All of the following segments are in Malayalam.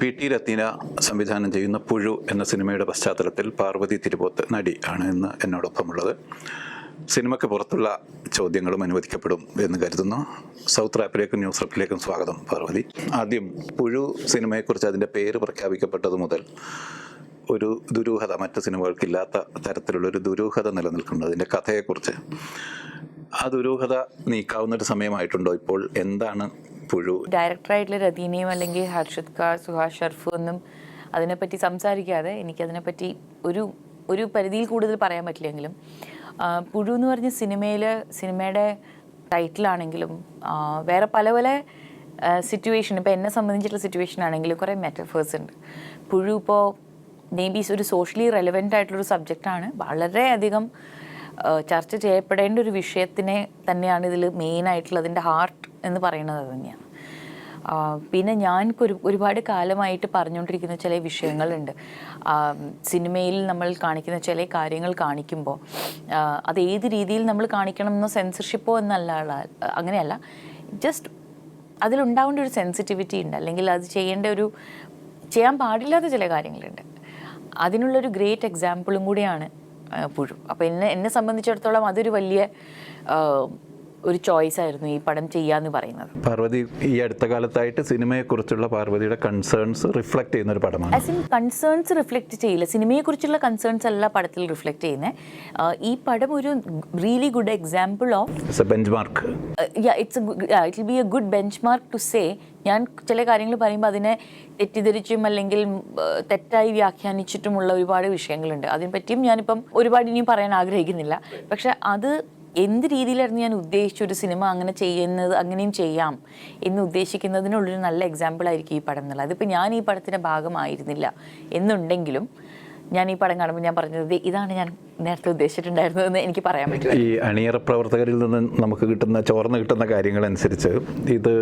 PT രത്ന സംവിധാനം ചെയ്യുന്ന പുഴു എന്ന സിനിമയുടെ പശ്ചാത്തലത്തിൽ പാർവതി തിരുവോത്ത് നടി ആണ് ഇന്ന് എന്നോടൊപ്പമുള്ളത്. സിനിമയ്ക്ക് പുറത്തുള്ള ചോദ്യങ്ങളും അനുവദിക്കപ്പെടും എന്ന് കരുതുന്നു. സൗത്ത് റാപ്പിലേക്കും ന്യൂസ് റാപ്പിലേക്കും സ്വാഗതം പാർവതി. ആദ്യം പുഴു സിനിമയെക്കുറിച്ച് അതിൻ്റെ പേര് പ്രഖ്യാപിക്കപ്പെട്ടത് മുതൽ ഒരു ദുരൂഹത, മറ്റ് സിനിമകൾക്കില്ലാത്ത തരത്തിലുള്ളൊരു ദുരൂഹത നിലനിൽക്കുന്നത്. അതിൻ്റെ കഥയെക്കുറിച്ച് ആ ദുരൂഹത നീക്കാവുന്നൊരു സമയമായിട്ടുണ്ടോ ഇപ്പോൾ? എന്താണ് പുഴു? ഡയറക്ടറായിട്ടുള്ള രതീനയും അല്ലെങ്കിൽ ഹർഷത് ഖാൻ, സുഹാസ് ഷർഫ് ഒന്നും അതിനെപ്പറ്റി സംസാരിക്കാതെ എനിക്കതിനെപ്പറ്റി ഒരു പരിധിയിൽ കൂടുതൽ പറയാൻ പറ്റില്ലെങ്കിലും പുഴു എന്ന് പറഞ്ഞ സിനിമയുടെ ടൈറ്റിലാണെങ്കിലും വേറെ പല പല സിറ്റുവേഷൻ, ഇപ്പോൾ എന്നെ സംബന്ധിച്ചിട്ടുള്ള സിറ്റുവേഷൻ ആണെങ്കിലും കുറേ മെറ്റഫേഴ്സ് ഉണ്ട്. പുഴു ഇപ്പോൾ മേ ബി ഒരു സോഷ്യലി റെലവെൻ്റ് ആയിട്ടുള്ളൊരു സബ്ജക്റ്റാണ്. വളരെയധികം ചർച്ച ചെയ്യപ്പെടേണ്ട ഒരു വിഷയത്തിനെ തന്നെയാണ് ഇതിൽ മെയിനായിട്ടുള്ള അതിൻ്റെ ഹാർട്ട് എന്ന് പറയുന്നത് തന്നെയാണ്. പിന്നെ ഞാൻ ഒരുപാട് കാലമായിട്ട് പറഞ്ഞുകൊണ്ടിരിക്കുന്ന ചില വിഷയങ്ങളുണ്ട്. സിനിമയിൽ നമ്മൾ കാണിക്കുന്ന ചില കാര്യങ്ങൾ കാണിക്കുമ്പോൾ അത് ഏത് രീതിയിൽ നമ്മൾ കാണിക്കണം എന്നോ സെൻസർഷിപ്പോ അങ്ങനെയല്ല, ജസ്റ്റ് അതിലുണ്ടാവേണ്ട ഒരു സെൻസിറ്റിവിറ്റി ഉണ്ട്, അല്ലെങ്കിൽ അത് ചെയ്യാൻ പാടില്ലാത്ത ചില കാര്യങ്ങളുണ്ട്. അതിനുള്ളൊരു ഗ്രേറ്റ് എക്സാമ്പിളും കൂടിയാണ് പുഴു. അപ്പോൾ എന്നെ സംബന്ധിച്ചിടത്തോളം അതൊരു വലിയ ഒരു ചോയ്സ് ആയിരുന്നു ഈ പടം ചെയ്യാന്ന് പറയുന്നത്. പാർവതി ഈ അടുത്ത കാലത്തായിട്ട് സിനിമയെക്കുറിച്ചുള്ള പാർവതിയുടെ കൺസേൺസ് റിഫ്ലക്ട് ചെയ്യുന്ന ഒരു പടമാണ്. കൺസേൺസ് റിഫ്ലക്ട് ചെയ്യില്ല, സിനിമയെക്കുറിച്ചുള്ള കൺസേൺസ് അല്ല പടത്തിൽ റിഫ്ലക്ട് ചെയ്യുന്നത്. ഈ പടം ഒരു really good example of benchmark. It will be a good benchmark to say. ഞാൻ ചില കാര്യങ്ങൾ പറയുമ്പോൾ അതിനെ തെറ്റിദ്ധരിച്ചും അല്ലെങ്കിൽ തെറ്റായി വ്യാഖ്യാനിച്ചിട്ടുമുള്ള ഒരുപാട് വിഷയങ്ങളുണ്ട്. അതിനെപ്പറ്റിയും ഞാനിപ്പം ഒരുപാട് ഇനിയും പറയാൻ ആഗ്രഹിക്കുന്നില്ല. പക്ഷെ അത് എന്ത് രീതിയിലായിരുന്നു ഞാൻ ഉദ്ദേശിച്ചൊരു സിനിമ അങ്ങനെ ചെയ്യുന്നത്, അങ്ങനെയും ചെയ്യാം എന്ന് ഉദ്ദേശിക്കുന്നതിനുള്ളൊരു നല്ല എക്സാമ്പിൾ ആയിരിക്കും ഈ പടം എന്നുള്ളത്. അതിപ്പോൾ ഞാൻ ഈ പടത്തിൻ്റെ ഭാഗമായിരുന്നില്ല എന്നുണ്ടെങ്കിലും ഞാൻ ഈ പടം കാണുമ്പോൾ ഞാൻ പറഞ്ഞത് ഇതാണ് ഞാൻ നേരത്തെ ഉദ്ദേശിച്ചിട്ടുണ്ടായിരുന്നതെന്ന് എനിക്ക് പറയാൻ പറ്റും. ഈ അണിയറ പ്രവർത്തകരിൽ നിന്ന് നമുക്ക് ചോർന്ന് കിട്ടുന്ന കാര്യങ്ങളനുസരിച്ച് ഇത്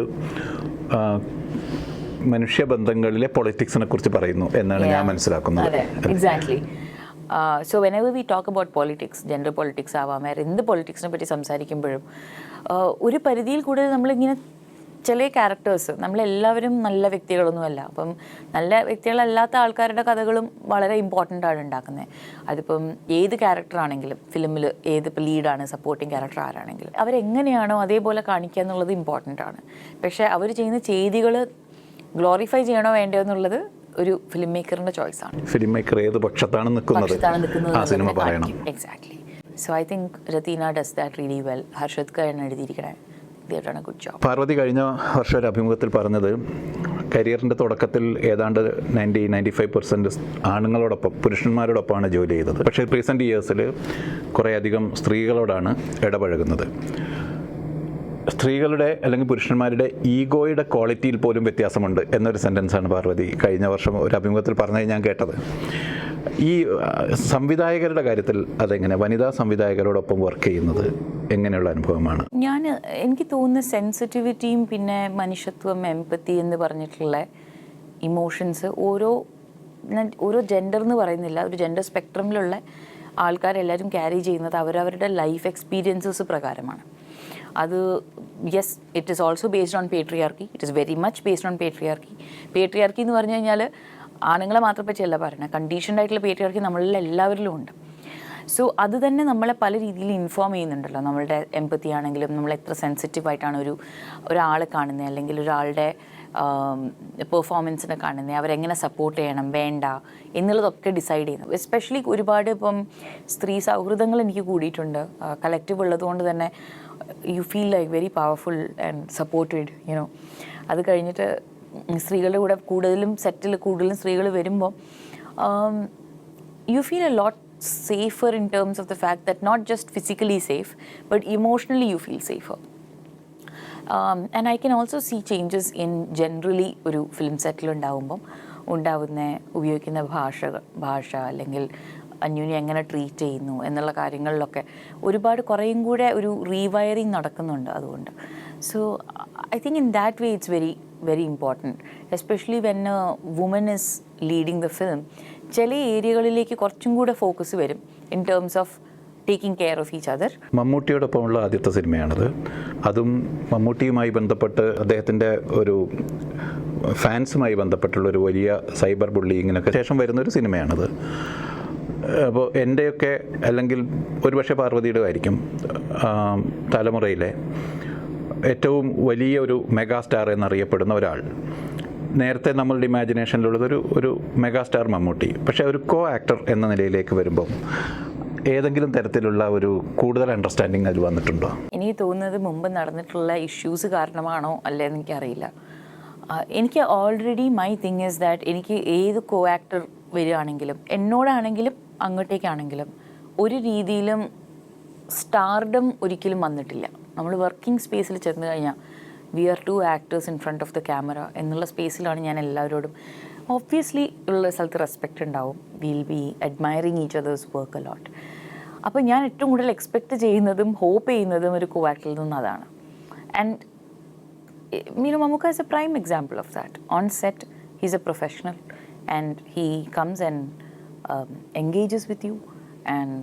മനുഷ്യബന്ധങ്ങളിലെ പൊളിറ്റിക്സിനെ കുറിച്ച് പറയുന്നു എന്നാണ് ഞാൻ മനസ്സിലാക്കുന്നത്. Exactly. So whenever we talk about politics, gender politics ആവാം, വേറെ എന്ത് പൊളിറ്റിക്സിനെ പറ്റി സംസാരിക്കുമ്പോഴും ഒരു പരിധിയിൽ കൂടുതൽ നമ്മളിങ്ങനെ ചില ക്യാരക്ടേഴ്സ്, നമ്മളെല്ലാവരും നല്ല വ്യക്തികളൊന്നുമല്ല. അപ്പം നല്ല വ്യക്തികളല്ലാത്ത ആൾക്കാരുടെ കഥകളും വളരെ ഇമ്പോർട്ടൻ്റ് ആണ് ഉണ്ടാക്കുന്നത്. അതിപ്പം ഏത് ക്യാരക്ടറാണെങ്കിലും ഫിലിമിൽ ഇപ്പോൾ ലീഡാണ്, സപ്പോർട്ടിങ് ക്യാരക്ടർ ആരാണെങ്കിലും അവരെങ്ങനെയാണോ അതേപോലെ കാണിക്കുക എന്നുള്ളത് ഇമ്പോർട്ടൻ്റ് ആണ്. പക്ഷേ അവർ ചെയ്യുന്ന ചെയ്തികൾ ഗ്ലോറിഫൈ ചെയ്യണോ വേണ്ടോ എന്നുള്ളത് ഒരു ഫിലിം മേക്കറിൻ്റെ ചോയ്സാണ്. ഫിലിം മേക്കർ ഏത് പക്ഷത്താണ് നിൽക്കുന്നത് ആ സിനിമ പറയണം. Exactly. So I think Ratheena does that really well. Harshad Khan എഴുതിയിരിക്കണേ, ഗുഡ് ജോബ്. പാർവതി കഴിഞ്ഞ വർഷം ഒരു അഭിമുഖത്തിൽ പറഞ്ഞത് കരിയറിൻ്റെ തുടക്കത്തിൽ ഏതാണ്ട് 90-95% ആണുങ്ങളോടൊപ്പം, പുരുഷന്മാരോടൊപ്പമാണ് ജോലി ചെയ്തത്. പക്ഷേ റീസെൻ്റ് ഇയേഴ്സിൽ കുറേയധികം സ്ത്രീകളോടാണ് ഇടപഴകുന്നത്. സ്ത്രീകളുടെ അല്ലെങ്കിൽ പുരുഷന്മാരുടെ ഈഗോയുടെ ക്വാളിറ്റിയിൽ പോലും വ്യത്യാസമുണ്ട് എന്നൊരു സെൻറ്റൻസാണ് പാർവതി കഴിഞ്ഞ വർഷം ഒരു അഭിമുഖത്തിൽ പറഞ്ഞത് ഞാൻ കേട്ടത്. ഈ സംവിധായകരുടെ കാര്യത്തിൽ അതെങ്ങനെ, വനിതാ സംവിധായകരോടൊപ്പം വർക്ക് ചെയ്യുന്നത് എങ്ങനെയുള്ള അനുഭവമാണ്? എനിക്ക് തോന്നുന്ന സെൻസിറ്റിവിറ്റിയും പിന്നെ മനുഷ്യത്വം, എംപത്തി എന്ന് പറഞ്ഞിട്ടുള്ള ഇമോഷൻസ് ഓരോ ജെൻഡർ എന്ന് പറയുന്നില്ല, ഒരു ജെൻഡർ സ്പെക്ട്രമിലുള്ള ആൾക്കാരെല്ലാവരും ക്യാരി ചെയ്യുന്നത് അവരവരുടെ ലൈഫ് എക്സ്പീരിയൻസസ് പ്രകാരമാണ്. അത് yes, it is also based on patriarchy. It is very much based on patriarchy. Patriarchy എന്ന് പറഞ്ഞു കഴിഞ്ഞാൽ ആണുങ്ങളെ മാത്രം പറ്റിയല്ല പറയുന്നത്, കണ്ടീഷൻഡ് ആയിട്ടുള്ള പേട്രിയാർക്കി നമ്മളിൽ എല്ലാവരിലും ഉണ്ട്. സോ അത് തന്നെ നമ്മളെ പല രീതിയിൽ ഇൻഫോം ചെയ്യുന്നുണ്ടല്ലോ. നമ്മളുടെ എംപത്തി ആണെങ്കിലും നമ്മൾ എത്ര സെൻസിറ്റീവായിട്ടാണ് ഒരാളെ കാണുന്നത്, അല്ലെങ്കിൽ ഒരാളുടെ പെർഫോമൻസിനെ കാണുന്നത്, അവരെങ്ങനെ സപ്പോർട്ട് ചെയ്യണം വേണ്ട എന്നുള്ളതൊക്കെ ഡിസൈഡ് ചെയ്യുന്നത്. എസ്പെഷ്യലി ഒരുപാട് ഇപ്പം സ്ത്രീ സൗഹൃദങ്ങൾ എനിക്ക് കൂടിയിട്ടുണ്ട്. കളക്റ്റീവ് ഉള്ളതുകൊണ്ട് തന്നെ you feel like very powerful and supported, you know. അത് കഴിഞ്ഞിട്ട് സ്ത്രീകളുടെ കൂടെ കൂടുതലും സ്ത്രീകൾ വരുമ്പോൾ you feel a lot safer in terms of the fact that not just physically safe but emotionally you feel safer. And I can also see changes in generally ഒരു ഫിലിം സെറ്റിൽ ഉപയോഗിക്കുന്ന ഭാഷ അല്ലെങ്കിൽ അന്യോന്യം എങ്ങനെ ട്രീറ്റ് ചെയ്യുന്നു എന്നുള്ള കാര്യങ്ങളിലൊക്കെ കുറേയും കൂടെ ഒരു റീവയറിങ് നടക്കുന്നുണ്ട്. അതുകൊണ്ട് so I think in that way it's very very important, especially when a woman is leading the film. ചില ഏരിയകളിലേക്ക് കുറച്ചും കൂടെ ഫോക്കസ് വരും in terms of taking care of each other. മമ്മൂട്ടിയോടൊപ്പമുള്ള ആദ്യത്തെ സിനിമയാണത്. അതും മമ്മൂട്ടിയുമായി ബന്ധപ്പെട്ട് അദ്ദേഹത്തിൻ്റെ ഒരു ഫാൻസുമായി ബന്ധപ്പെട്ടുള്ളൊരു വലിയ സൈബർ ബുള്ളിങ്ങിനൊക്കെ ശേഷം വരുന്നൊരു സിനിമയാണത്. അപ്പോൾ എൻ്റെയൊക്കെ അല്ലെങ്കിൽ ഒരുപക്ഷെ പാർവതിയുടെ ആയിരിക്കും തലമുറയിലെ ഏറ്റവും വലിയ ഒരു മെഗാസ്റ്റാർ എന്നറിയപ്പെടുന്ന ഒരാൾ. നേരത്തെ നമ്മളുടെ ഇമാജിനേഷനിലുള്ളതൊരു ഒരു മെഗാസ്റ്റാർ മമ്മൂട്ടി. പക്ഷേ ഒരു കോ ആക്ടർ എന്ന നിലയിലേക്ക് വരുമ്പം ഏതെങ്കിലും തരത്തിലുള്ള ഒരു കൂടുതൽ അണ്ടർസ്റ്റാൻഡിങ് അതിൽ വന്നിട്ടുണ്ടോ? എനിക്ക് തോന്നുന്നത് മുമ്പ് നടന്നിട്ടുള്ള ഇഷ്യൂസ് കാരണമാണോ അല്ലേന്ന് എനിക്കറിയില്ല. എനിക്ക് already my thing is that എനിക്ക് ഏത് കോ ആക്ടർ വരികയാണെങ്കിലും എന്നോടാണെങ്കിലും അങ്ങോട്ടേക്കാണെങ്കിലും ഒരു രീതിയിലും സ്റ്റാർഡം ഒരിക്കലും വന്നിട്ടില്ല. നമ്മൾ വർക്കിംഗ് സ്പേസിൽ ചെന്ന് കഴിഞ്ഞാൽ we are 2 actors in front of the camera എന്നുള്ള സ്പേസിലാണ് ഞാൻ എല്ലാവരോടും. ഒബ്വിയസ്ലി ഉള്ള സ്ഥലത്ത് റെസ്പെക്റ്റ് ഉണ്ടാവും. Will be admiring each other's work a lot. അപ്പോൾ ഞാൻ ഏറ്റവും കൂടുതൽ എക്സ്പെക്റ്റ് ചെയ്യുന്നതും ഹോപ്പ് ചെയ്യുന്നതും ഒരു കോ ആക്ടറിൽ നിന്ന് അതാണ്. And Mammootty is a prime example of that. On set, he's a professional and he comes and engages with you and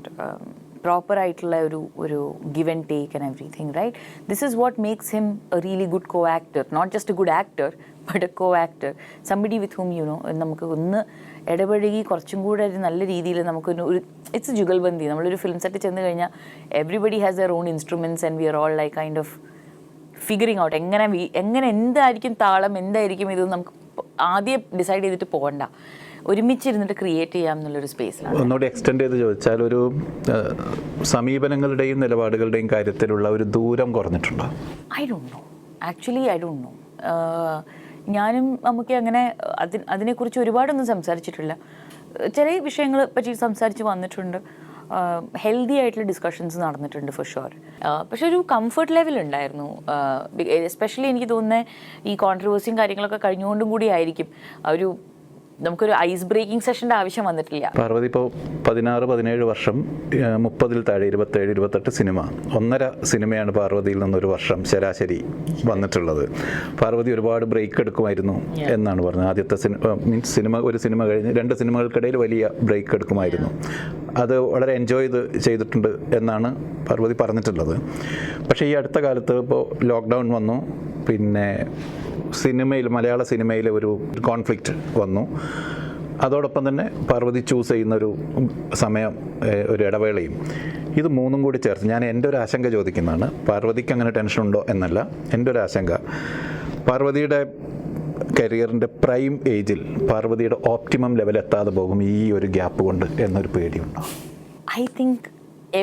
proper ആയിട്ടുള്ള ഒരു give and take and everything, right? This is what makes him a really good co-actor. Not just a good actor, but a co-actor. Somebody with whom, നമുക്ക് ഒന്ന് ഇടപഴകി കുറച്ചും കൂടെ ഒരു നല്ല രീതിയിൽ നമുക്കൊരു ഇറ്റ്സ് ജുഗൽബന്ദി. നമ്മളൊരു ഫിലിം സെറ്റ് ചെന്ന് കഴിഞ്ഞാൽ everybody has their own instruments and we are all like kind of figuring out എങ്ങനെ എന്തായിരിക്കും താളം, എന്തായിരിക്കും ഇതെന്ന് നമുക്ക് ആദ്യം ഡിസൈഡ് ചെയ്തിട്ട് പോകണ്ട, ഒരുമിച്ചിരുന്നിട്ട് ക്രിയേറ്റ് ചെയ്യാം എന്നുള്ളൊരു സ്പേസിലാണ്. ഒന്നുകൂടി എക്സ്റ്റെൻഡ് ചെയ്ത് ചോദിച്ചാൽ ഒരു സമീപനങ്ങളുടെയും നിലപാടുകളുടെയും കാര്യത്തിലുള്ള ഒരു ദൂരം കുറഞ്ഞിട്ടുണ്ടോ? I don't know, actually I don't know. ഞാനും നമുക്ക് അങ്ങനെ അതിനെക്കുറിച്ച് ഒരുപാടൊന്നും സംസാരിച്ചിട്ടില്ല. ചില വിഷയങ്ങളെ പറ്റി സംസാരിച്ച് വന്നിട്ടുണ്ട്. ഹെൽത്തി ആയിട്ടുള്ള ഡിസ്കഷൻസ് നടന്നിട്ടുണ്ട് ഫോർ ഷുവർ. പക്ഷെ ഒരു കംഫർട്ട് ലെവൽ ഉണ്ടായിരുന്നു. എസ്പെഷ്യലി എനിക്ക് തോന്നുന്നത് ഈ കോൺട്രവേഴ്സിയും കാര്യങ്ങളൊക്കെ കഴിഞ്ഞുകൊണ്ടും കൂടി ആയിരിക്കും ഒരു നമുക്കൊരു ഐസ് ബ്രേക്കിംഗ് സെഷൻ്റെ ആവശ്യം വന്നിട്ടില്ല. പാർവതി ഇപ്പോൾ 16-17 വർഷം, 30-ൽ താഴെ 27-28 സിനിമ, 1.5 സിനിമയാണ് പാർവതിയിൽ നിന്നൊരു വർഷം ശരാശരി വന്നിട്ടുള്ളത്. പാർവതി ഒരുപാട് ബ്രേക്ക് എടുക്കുമായിരുന്നു എന്നാണ് പറഞ്ഞത്. ആദ്യത്തെ ഒരു സിനിമ കഴിഞ്ഞ് 2 സിനിമകൾക്കിടയിൽ വലിയ ബ്രേക്ക് എടുക്കുമായിരുന്നു. അത് വളരെ എൻജോയ് ചെയ്തിട്ടുണ്ട് എന്നാണ് പാർവതി പറഞ്ഞിട്ടുള്ളത്. പക്ഷേ ഈ അടുത്ത കാലത്ത് ഇപ്പോൾ ലോക്ക്ഡൗൺ വന്നു, പിന്നെ മലയാള സിനിമയിൽ ഒരു കോൺഫ്ലിക്റ്റ് വന്നു. അതോടൊപ്പം തന്നെ പാർവതി ചൂസ് ചെയ്യുന്നൊരു സമയം, ഒരു ഇടവേളയും, ഇത് മൂന്നും കൂടി ചേർത്ത് ഞാൻ എൻ്റെ ഒരു ആശങ്ക ചോദിക്കുന്നതാണ്. പാർവതിക്ക് അങ്ങനെ ടെൻഷൻ ഉണ്ടോ എന്നല്ല, എൻ്റെ ഒരു ആശങ്ക, പാർവതിയുടെ കരിയറിൻ്റെ പ്രൈം ഏജിൽ പാർവതിയുടെ ഓപ്റ്റിമം ലെവൽ എത്താതെ പോകും ഈ ഒരു ഗ്യാപ്പ് കൊണ്ട് എന്നൊരു പേടിയുണ്ടോ? I think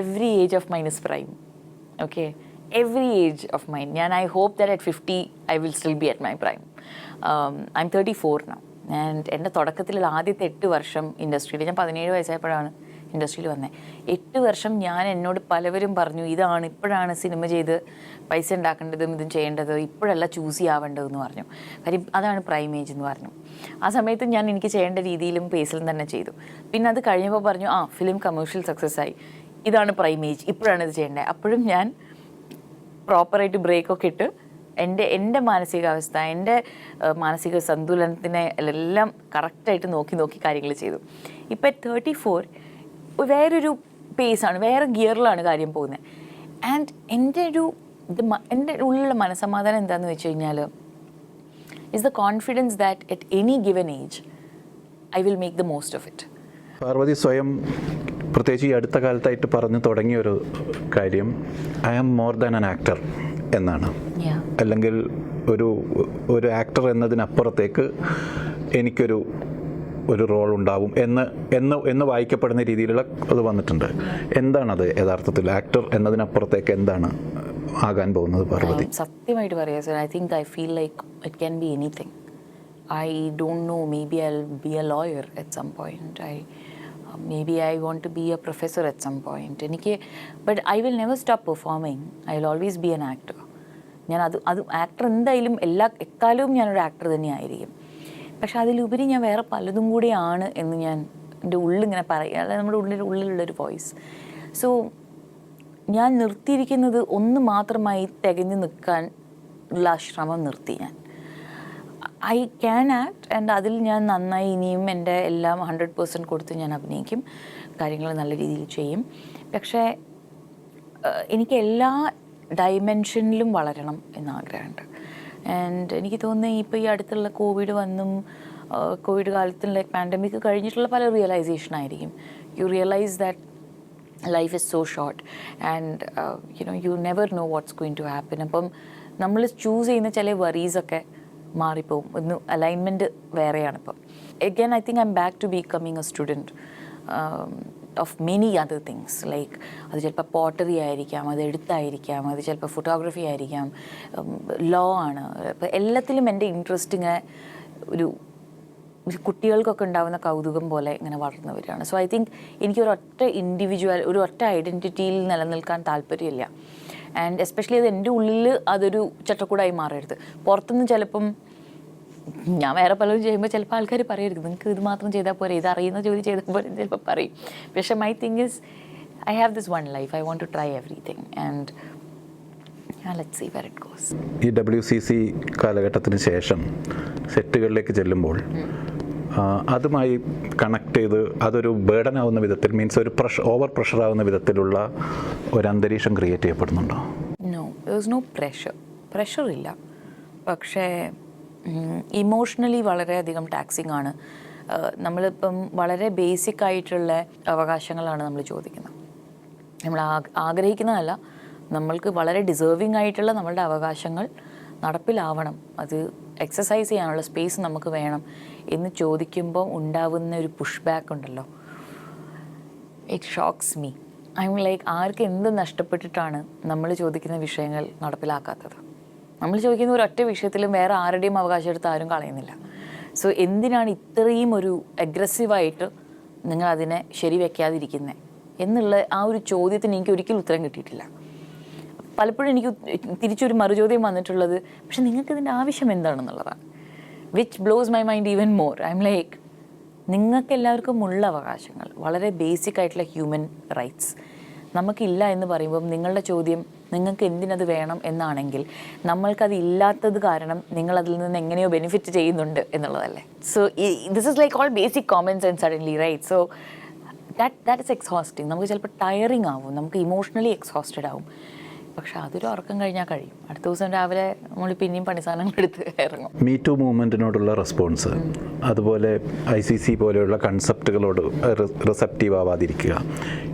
every age of mine is prime. Okay, every age of mine. I hope that at 50 I will still be at my prime. I'm 34 now. And എൻ്റെ തുടക്കത്തിലുള്ള ആദ്യത്തെ 8 വർഷം ഇൻഡസ്ട്രിയിൽ, ഞാൻ 17 വയസ്സായപ്പോഴാണ് ഇൻഡസ്ട്രിയിൽ വന്നത്. 8 വർഷം എന്നോട് പലവരും പറഞ്ഞു, ഇപ്പോഴാണ് സിനിമ ചെയ്ത് പൈസ ഉണ്ടാക്കേണ്ടതും ഇതും ചെയ്യേണ്ടത്, ഇപ്പോഴല്ല ചൂസ് ചെയ്യാവേണ്ടതെന്ന് പറഞ്ഞു. കാര്യം അതാണ് പ്രൈം ഏജ് എന്ന് പറഞ്ഞു. ആ സമയത്ത് ഞാൻ എനിക്ക് ചെയ്യേണ്ട രീതിയിലും പേസിലും തന്നെ ചെയ്തു. പിന്നെ അത് കഴിഞ്ഞപ്പോൾ പറഞ്ഞു, ഫിലിം കമേഴ്ഷ്യൽ സക്സസ് ആയി, ഇതാണ് പ്രൈം ഏജ്, ഇപ്പോഴാണ് ഇത് ചെയ്യേണ്ടത്. അപ്പോഴും ഞാൻ പ്രോപ്പറായിട്ട് ബ്രേക്കൊക്കെ ഇട്ട് എൻ്റെ മാനസികാവസ്ഥ, എൻ്റെ മാനസിക സന്തുലനത്തിനെ എല്ലാം കറക്റ്റായിട്ട് നോക്കി കാര്യങ്ങൾ ചെയ്തു. ഇപ്പം 34 വേറൊരു പേസാണ്, വേറെ ഗിയറിലാണ് കാര്യം പോകുന്നത്. ആൻഡ് എൻ്റെ ഉള്ളിലുള്ള മനസ്സമാധാനം എന്താണെന്ന് വെച്ച് കഴിഞ്ഞാൽ is the confidence that at any given age I will make the most of it. Parvathi സ്വയം പ്രത്യേകിച്ച് ഈ അടുത്ത കാലത്തായിട്ട് പറഞ്ഞു തുടങ്ങിയൊരു കാര്യം, I am more than an actor എന്നാണ്. അല്ലെങ്കിൽ ഒരു ആക്ടർ എന്നതിനപ്പുറത്തേക്ക് എനിക്കൊരു റോൾ ഉണ്ടാവും എന്ന് വായിക്കപ്പെടുന്ന രീതിയിലുള്ള അത് വന്നിട്ടുണ്ട്. എന്താണത് യഥാർത്ഥത്തിൽ? ആക്ടർ എന്നതിനപ്പുറത്തേക്ക് എന്താണ് ആകാൻ പോകുന്നത് പാർവതി? സത്യമായിട്ട് പറയാം sir, I feel like it can be anything. I don't know, maybe I will be a lawyer at some point. Maybe I want to be a professor at some point. But I will never stop performing. I will always be an actor. അത് ആക്ടർ എന്തായാലും എക്കാലവും ഞാനൊരു ആക്ടർ തന്നെയായിരിക്കും. പക്ഷെ അതിലുപരി ഞാൻ വേറെ പലതും കൂടിയാണ് എന്ന് ഞാൻ എൻ്റെ ഉള്ളിങ്ങനെ പറയുക, അതായത് നമ്മുടെ ഉള്ളിലുള്ളൊരു വോയിസ്. സോ ഞാൻ നിർത്തിയിരിക്കുന്നത് ഒന്ന് മാത്രമായി തികഞ്ഞു നിൽക്കാൻ ഉള്ള ശ്രമം നിർത്തി ഞാൻ. ഐ ക്യാൻ ആക്ട് ആൻഡ് അതിൽ ഞാൻ നന്നായി ഇനിയും എൻ്റെ എല്ലാം 100% കൊടുത്ത് ഞാൻ അഭിനയിക്കും, കാര്യങ്ങൾ നല്ല രീതിയിൽ ചെയ്യും. പക്ഷേ എനിക്ക് എല്ലാ ഡൈമെൻഷനിലും വളരണം എന്നാഗ്രഹമുണ്ട്. ആൻഡ് എനിക്ക് തോന്നുന്നത് ഇപ്പോൾ ഈ അടുത്തുള്ള കോവിഡ് വന്നും കോവിഡ് കാലത്തും ലൈക്ക് പാൻഡമിക് കഴിഞ്ഞിട്ടുള്ള പല റിയലൈസേഷൻ ആയിരിക്കും. You realise that life is so short and you never know what's going to happen. അപ്പം നമ്മൾ ചൂസ് ചെയ്യുന്ന ചില വറീസൊക്കെ മാറിപ്പോവും. ഒന്ന് അലൈൻമെൻറ്റ് വേറെയാണിപ്പം. Again I think I am back to becoming a student of many other things. Like അത് ചിലപ്പോൾ പോട്ടറി ആയിരിക്കാം, അത് എഴുത്തായിരിക്കാം, അത് ചിലപ്പോൾ ഫോട്ടോഗ്രാഫി ആയിരിക്കാം, ലോ ആണ്. അപ്പോൾ എല്ലാത്തിലും എൻ്റെ ഇൻട്രസ്റ്റ് ഇങ്ങനെ ഒരു കുട്ടികൾക്കൊക്കെ ഉണ്ടാകുന്ന കൗതുകം പോലെ ഇങ്ങനെ വളർന്നു വരികയാണ്. സോ ഐ തിങ്ക് എനിക്കൊരൊറ്റ ഇൻഡിവിജ്വൽ, ഒരു ഒറ്റ ഐഡൻറ്റിറ്റിയിൽ നിലനിൽക്കാൻ താല്പര്യമില്ല. ആൻഡ് എസ്പെഷ്യലി അത് എൻ്റെ ഉള്ളിൽ അതൊരു ചട്ടക്കൂടായി മാറരുത്. പുറത്തുനിന്ന് ചിലപ്പം ഞാൻ വേറെ പലരും ചെയ്യുമ്പോൾ ചിലപ്പോൾ ആൾക്കാർ പറയരുത്, നിങ്ങൾക്ക് ഇത് മാത്രം ചെയ്താൽ പോരെ, ഇത് അറിയുന്ന ജോലി ചെയ്താൽ പോരെ ചിലപ്പോൾ പറയും. പക്ഷേ my thing is I have this one life, I want to try everything and let's see where it goes. ഈ WCC കാലഘട്ടത്തിന് ശേഷം സെറ്റുകളിലേക്ക് ചെല്ലുമ്പോൾ അതുമായി കണക്ട് ചെയ്ത് അതൊരു ബേർഡൻ ആവുന്ന വിധത്തിൽ, മീൻസ് ഒരു ഓവർ പ്രഷർ ആവുന്ന വിധത്തിലുള്ള ഒരു അന്തരീക്ഷം ക്രിയേറ്റ് ചെയ്യപ്പെടുന്നുണ്ടോ? No, there is no pressure ഇല്ല. പക്ഷേ ഇമോഷണലി വളരെയധികം ടാക്സിങ് ആണ്. നമ്മളിപ്പം വളരെ ബേസിക് ആയിട്ടുള്ള അവകാശങ്ങളാണ് നമ്മൾ ചോദിക്കുന്നത്. നമ്മൾ ആഗ്രഹിക്കുന്നതല്ല, നമ്മൾക്ക് വളരെ ഡിസേർവിങ് ആയിട്ടുള്ള നമ്മളുടെ അവകാശങ്ങൾ നടപ്പിലാവണം, അത് എക്സസൈസ് ചെയ്യാനുള്ള സ്പേസ് നമുക്ക് വേണം എന്ന് ചോദിക്കുമ്പോൾ ഉണ്ടാവുന്ന ഒരു പുഷ് ബാക്ക് ഉണ്ടല്ലോ, it shocks me. I mean like ആർക്ക് എന്ത് നഷ്ടപ്പെട്ടിട്ടാണ് നമ്മൾ ചോദിക്കുന്ന വിഷയങ്ങൾ നടപ്പിലാക്കാത്തത്? നമ്മൾ ചോദിക്കുന്ന ഒരു ഒറ്റ വിഷയത്തിലും വേറെ ആരുടെയും അവകാശം എടുത്ത് ആരും കളയുന്നില്ല. സോ എന്തിനാണ് ഇത്രയും ഒരു അഗ്രസീവായിട്ട് നിങ്ങൾ അതിനെ ശരിവെക്കാതിരിക്കുന്നത് എന്നുള്ള ആ ഒരു ചോദ്യത്തിന് എനിക്ക് ഒരിക്കലും ഉത്തരം കിട്ടിയിട്ടില്ല. പലപ്പോഴും എനിക്ക് തിരിച്ചൊരു മറുചോദ്യം വന്നിട്ടുള്ളത്, പക്ഷെ നിങ്ങൾക്ക് ഇതിൻ്റെ ആവശ്യം എന്താണെന്നുള്ളതാണ്. Which blows my mind even more. I am like, നിങ്ങൾക്ക് എല്ലാവർക്കും ഉള്ള അവകാശങ്ങൾ, വളരെ ബേസിക് ആയിട്ടുള്ള ഹ്യൂമൻ റൈറ്റ്സ് നമുക്കില്ല എന്ന് പറയുമ്പം നിങ്ങളുടെ ചോദ്യം നിങ്ങൾക്ക് എന്തിനത് വേണം എന്നാണെങ്കിൽ നമ്മൾക്കത് ഇല്ലാത്തത് കാരണം നിങ്ങളതിൽ നിന്ന് എങ്ങനെയോ ബെനിഫിറ്റ് ചെയ്യുന്നുണ്ട് എന്നുള്ളതല്ലേ. So this is like all basic common sense suddenly, right? So that is exhausting. നമുക്ക് ചിലപ്പോൾ ടയറിങ് ആവും, നമുക്ക് ഇമോഷണലി എക്സോസ്റ്റഡ് ആവും. പക്ഷെ അതൊരു ഉറക്കം കഴിഞ്ഞാൽ കഴിയും. അടുത്ത ദിവസം രാവിലെ നമ്മൾ പിന്നെയും പണി സാധനങ്ങൾ എടുത്ത് ഇറങ്ങും. മീ ടു മൂവ്മെൻറ്റിനോടുള്ള റെസ്പോൺസ്, അതുപോലെ ICC പോലെയുള്ള കൺസെപ്റ്റുകളോട് റിസെപ്റ്റീവ് ആവാതിരിക്കുക,